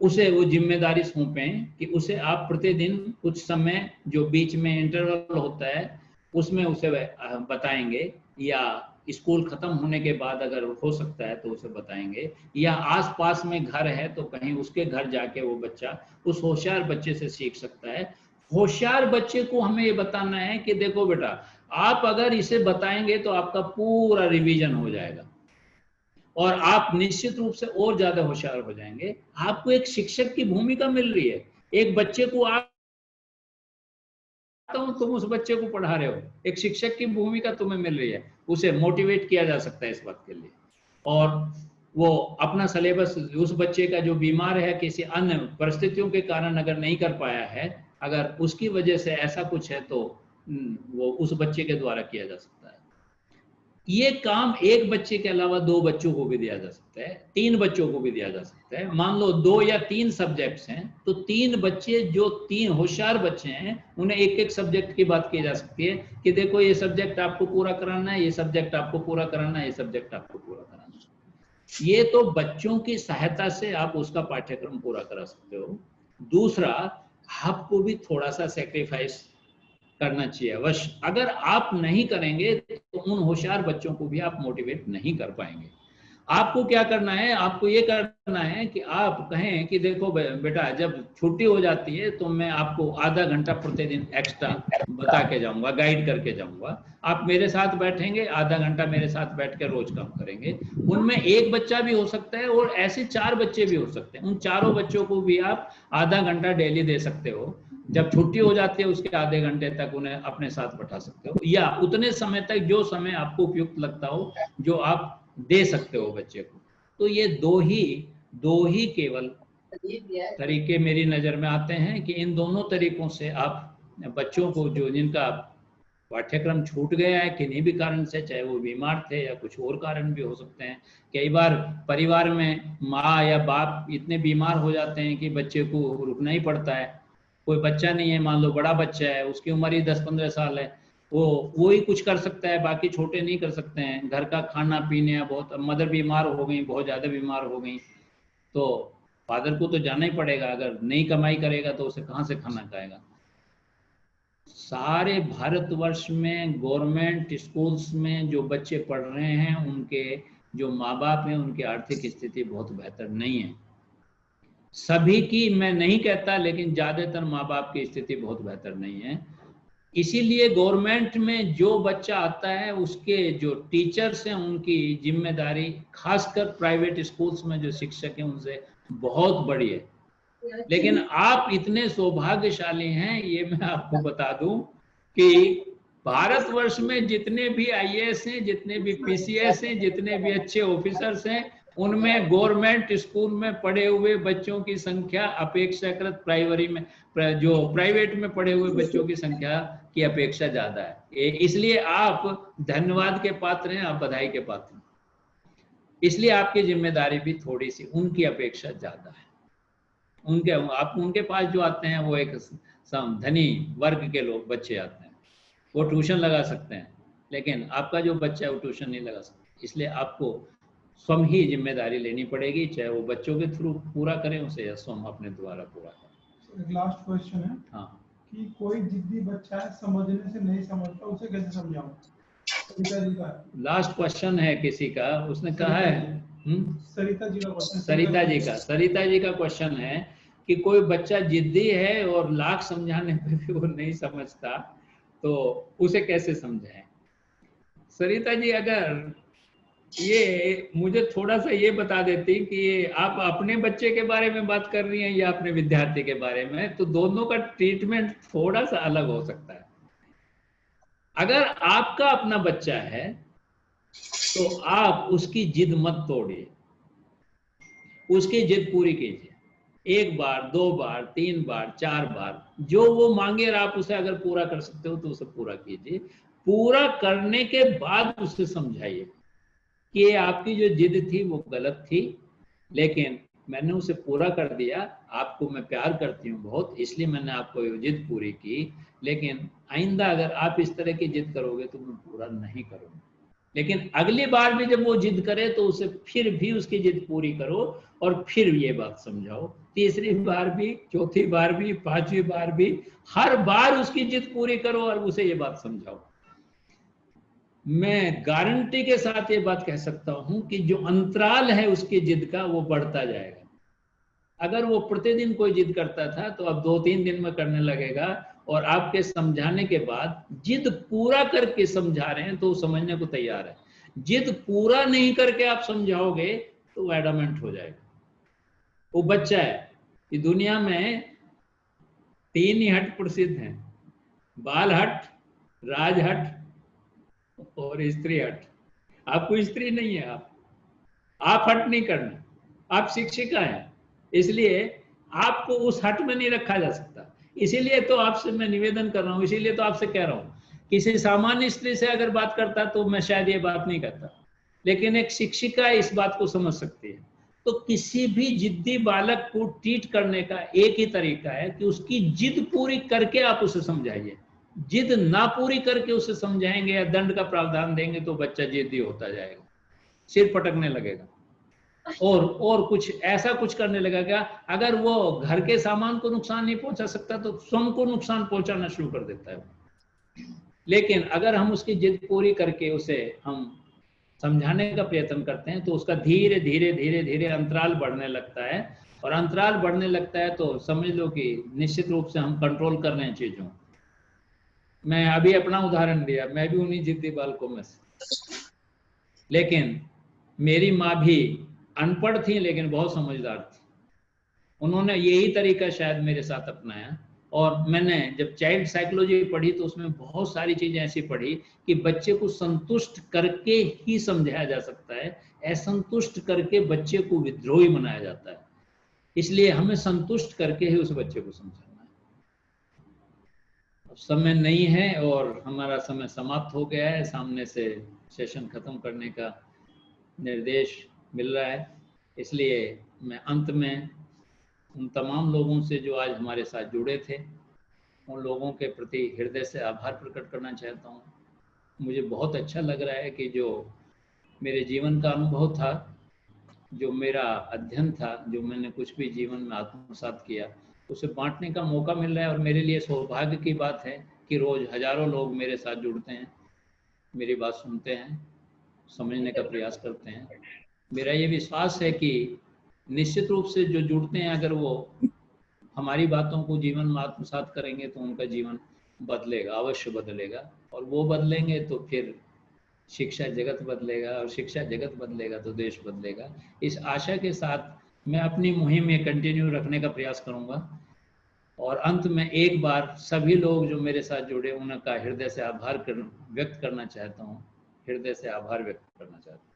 उसे वो जिम्मेदारी सौंपें कि उसे आप प्रतिदिन कुछ समय जो बीच में इंटरवल होता है उसमें उसे बताएंगे, या स्कूल खत्म होने के बाद अगर हो सकता है तो उसे बताएंगे, या आसपास में घर है तो कहीं उसके घर जाके वो बच्चा उस होशियार बच्चे से सीख सकता है। होशियार बच्चे को हमें ये बताना है कि देखो बेटा, आप अगर इसे बताएंगे तो आपका पूरा रिवीजन हो जाएगा और आप निश्चित रूप से और ज्यादा होशियार हो जाएंगे। आपको एक शिक्षक की भूमिका मिल रही है, एक बच्चे को आप तुम उस बच्चे को पढ़ा रहे हो, एक शिक्षक की भूमिका तुम्हें मिल रही है, उसे मोटिवेट किया जा सकता है इस बात के लिए, और वो अपना सिलेबस उस बच्चे का जो बीमार है किसी अन्य परिस्थितियों के कारण अगर नहीं कर पाया है, अगर उसकी वजह से ऐसा कुछ है तो वो उस बच्चे के द्वारा किया जा सकता है। ये काम एक बच्चे के अलावा 2 बच्चों को भी दिया जा सकता है, 3 बच्चों को भी दिया जा सकता है। मान लो 2 या 3 सब्जेक्ट्स हैं तो 3 बच्चे जो 3 होशियार बच्चे हैं उन्हें एक एक सब्जेक्ट की बात की जा सकती है कि देखो ये सब्जेक्ट आपको पूरा कराना है, ये सब्जेक्ट आपको पूरा कराना है, ये सब्जेक्ट आपको पूरा कराना है। ये तो बच्चों की सहायता से आप उसका पाठ्यक्रम पूरा करा सकते हो। दूसरा, आपको भी थोड़ा सा सेक्रीफाइस करना चाहिए अवश्य। अगर आप नहीं करेंगे तो उन होशियार बच्चों को भी आप मोटिवेट नहीं कर पाएंगे। आपको क्या करना है? आपको ये करना है कि आप कहें कि देखो बेटा, जब छुट्टी हो जाती है तो मैं आपको आधा घंटा प्रतिदिन एक्स्ट्रा बता के जाऊंगा, गाइड करके जाऊंगा। आप मेरे साथ बैठेंगे, आधा घंटा मेरे साथ बैठ के रोज काम करेंगे। उनमें एक बच्चा भी हो सकता है और ऐसे 4 बच्चे भी हो सकते हैं। उन चारों बच्चों को भी आप आधा घंटा डेली दे सकते हो। जब छुट्टी हो जाती है उसके आधे घंटे तक उन्हें अपने साथ बैठा सकते हो, या उतने समय तक जो समय आपको उपयुक्त लगता हो जो आप दे सकते हो बच्चे को। तो ये दो ही केवल तरीके मेरी नजर में आते हैं कि इन दोनों तरीकों से आप बच्चों को जो जिनका पाठ्यक्रम छूट गया है किन्हीं भी कारण से, चाहे वो बीमार थे या कुछ और कारण भी हो सकते हैं। कई बार परिवार में माँ या बाप इतने बीमार हो जाते हैं कि बच्चे को रुकना ही पड़ता है। कोई बच्चा नहीं है, मान लो बड़ा बच्चा है, उसकी उम्र ही 10-15 साल है, वो ही कुछ कर सकता है, बाकी छोटे नहीं कर सकते हैं। घर का खाना पीने, बहुत मदर बीमार हो गई, बहुत ज्यादा बीमार हो गई, तो फादर को तो जाना ही पड़ेगा। अगर नहीं कमाई करेगा तो उसे कहाँ से खाना खाएगा। सारे भारतवर्ष में गवर्नमेंट स्कूल्स में जो बच्चे पढ़ रहे हैं उनके जो माँ बाप हैं उनकी आर्थिक स्थिति बहुत बेहतर नहीं है। सभी की मैं नहीं कहता, लेकिन ज्यादातर माँ बाप की स्थिति बहुत बेहतर नहीं है। इसीलिए गवर्नमेंट में जो बच्चा आता है उसके जो टीचर्स हैं उनकी जिम्मेदारी, खासकर प्राइवेट स्कूल्स में जो शिक्षक हैं उनसे बहुत बड़ी है। लेकिन आप इतने सौभाग्यशाली हैं, ये मैं आपको बता दूं कि भारतवर्ष में जितने भी आईएएस हैं, जितने भी पीसीएस हैं, जितने भी अच्छे ऑफिसर्स हैं, उनमें गवर्नमेंट स्कूल में पढ़े हुए बच्चों की संख्या अपेक्षाकृत जो प्राइवेट में पढ़े हुए बच्चों की संख्या की अपेक्षा ज्यादा है। इसलिए आप धन्यवाद के पात्र हैं, आप बधाई के पात्र हैं। इसलिए आपकी जिम्मेदारी भी थोड़ी सी उनकी अपेक्षा ज्यादा है। उनके पास जो आते हैं वो एक धनी वर्ग के लोग बच्चे आते हैं, वो ट्यूशन लगा सकते हैं, लेकिन आपका जो बच्चा है वो ट्यूशन नहीं लगा सकता। इसलिए आपको स्वयं ही जिम्मेदारी लेनी पड़ेगी, चाहे वो बच्चों के थ्रू पूरा करें उसे या स्वयं अपने द्वारा पूरा करें। एक लास्ट क्वेश्चन है हाँ, कि कोई जिद्दी बच्चा है, समझने से नहीं समझता, उसे कैसे समझाऊं? सरिता जी का लास्ट क्वेश्चन है किसी का, उसने कहा है सरिता जी का क्वेश्चन। सरिता जी का क्वेश्चन है कि कोई बच्चा जिद्दी है और लाख समझाने पे भी वो नहीं समझता, तो उसे कैसे समझाएं? सरिता जी, अगर ये मुझे थोड़ा सा ये बता देती कि आप अपने बच्चे के बारे में बात कर रही हैं या अपने विद्यार्थी के बारे में, तो दोनों का ट्रीटमेंट थोड़ा सा अलग हो सकता है। अगर आपका अपना बच्चा है तो आप उसकी जिद मत तोड़िए, उसकी जिद पूरी कीजिए। 1 बार, 2 बार, 3 बार, 4 बार, जो वो मांगे और आप उसे अगर पूरा कर सकते हो तो उसे पूरा कीजिए। पूरा करने के बाद उसे समझाइए कि ये आपकी जो जिद थी वो गलत थी, लेकिन मैंने उसे पूरा कर दिया। आपको मैं प्यार करती हूँ बहुत, इसलिए मैंने आपको ये जिद पूरी की, लेकिन आइंदा अगर आप इस तरह की जिद करोगे तो मैं पूरा नहीं करूँगा। लेकिन अगली बार भी जब वो जिद करे तो उसे फिर भी उसकी जिद पूरी करो और फिर ये बात समझाओ। तीसरी बार भी, चौथी बार भी, 5वीं बार भी, हर बार उसकी जिद पूरी करो और उसे ये बात समझाओ। मैं गारंटी के साथ ये बात कह सकता हूं कि जो अंतराल है उसकी जिद का वो बढ़ता जाएगा। अगर वो प्रतिदिन कोई जिद करता था तो अब 2-3 दिन में करने लगेगा, और आपके समझाने के बाद जिद पूरा करके समझा रहे हैं तो समझने को तैयार है। जिद पूरा नहीं करके आप समझाओगे तो वो एडमेंट हो जाएगा। वो बच्चा है कि दुनिया में 3 ही हट प्रसिद्ध हैं, बाल हट, राज हट और स्त्री हट। आपको स्त्री नहीं है, आप हट नहीं करना, आप शिक्षिका हैं, इसलिए आपको उस हट में नहीं रखा जा सकता। इसीलिए तो आपसे मैं निवेदन कर रहा हूं, इसीलिए तो आपसे कह रहा हूं, किसी सामान्य स्त्री से अगर बात करता तो मैं शायद ये बात नहीं करता, लेकिन एक शिक्षिका इस बात को समझ सकती है। तो किसी भी जिद्दी बालक को ट्रीट करने का एक ही तरीका है कि उसकी जिद पूरी करके आप उसे समझाइए। जिद ना पूरी करके उसे समझाएंगे या दंड का प्रावधान देंगे तो बच्चा जिद्दी होता जाएगा, सिर पटकने लगेगा और कुछ ऐसा कुछ करने लगेगा। अगर वो घर के सामान को नुकसान नहीं पहुंचा सकता तो स्वयं को नुकसान पहुंचाना शुरू कर देता है। लेकिन अगर हम उसकी जिद पूरी करके उसे हम समझाने का प्रयत्न करते हैं तो उसका धीरे धीरे धीरे धीरे अंतराल बढ़ने लगता है, और अंतराल बढ़ने लगता है तो समझ लो कि निश्चित रूप से हम कंट्रोल कर रहे हैं चीजों। मैं अभी अपना उदाहरण दिया, मैं भी उन्हीं जिद्दी बालकों में से, लेकिन मेरी माँ भी अनपढ़ थी लेकिन बहुत समझदार थी। उन्होंने यही तरीका शायद मेरे साथ अपनाया, और मैंने जब चाइल्ड साइकोलॉजी पढ़ी तो उसमें बहुत सारी चीजें ऐसी पढ़ी कि बच्चे को संतुष्ट करके ही समझाया जा सकता है, असंतुष्ट करके बच्चे को विद्रोही बनाया जाता है। इसलिए हमें संतुष्ट करके ही उस बच्चे को समझाना है। अब समय नहीं है और हमारा समय समाप्त हो गया है, सामने से सेशन खत्म करने का निर्देश मिल रहा है, इसलिए मैं अंत में उन तमाम लोगों से जो आज हमारे साथ जुड़े थे, उन लोगों के प्रति हृदय से आभार प्रकट करना चाहता हूँ। मुझे बहुत अच्छा लग रहा है कि जो मेरे जीवन का अनुभव था, जो मेरा अध्ययन था, जो मैंने कुछ भी जीवन में आत्मसात किया, उसे बांटने का मौका मिल रहा है। और मेरे लिए सौभाग्य की बात है कि रोज हजारों लोग मेरे साथ जुड़ते हैं, मेरी बात सुनते हैं, समझने का प्रयास करते हैं। मेरा ये विश्वास है कि निश्चित रूप से जो जुड़ते हैं, अगर वो हमारी बातों को जीवन में आत्मसात करेंगे तो उनका जीवन बदलेगा, अवश्य बदलेगा। और वो बदलेंगे तो फिर शिक्षा जगत बदलेगा, और शिक्षा जगत बदलेगा तो देश बदलेगा। इस आशा के साथ मैं अपनी मुहिम में कंटिन्यू रखने का प्रयास करूंगा। और अंत में एक बार सभी लोग जो मेरे साथ जुड़े उनका हृदय से आभार व्यक्त करना चाहता हूँ, हृदय से आभार व्यक्त करना चाहता हूँ।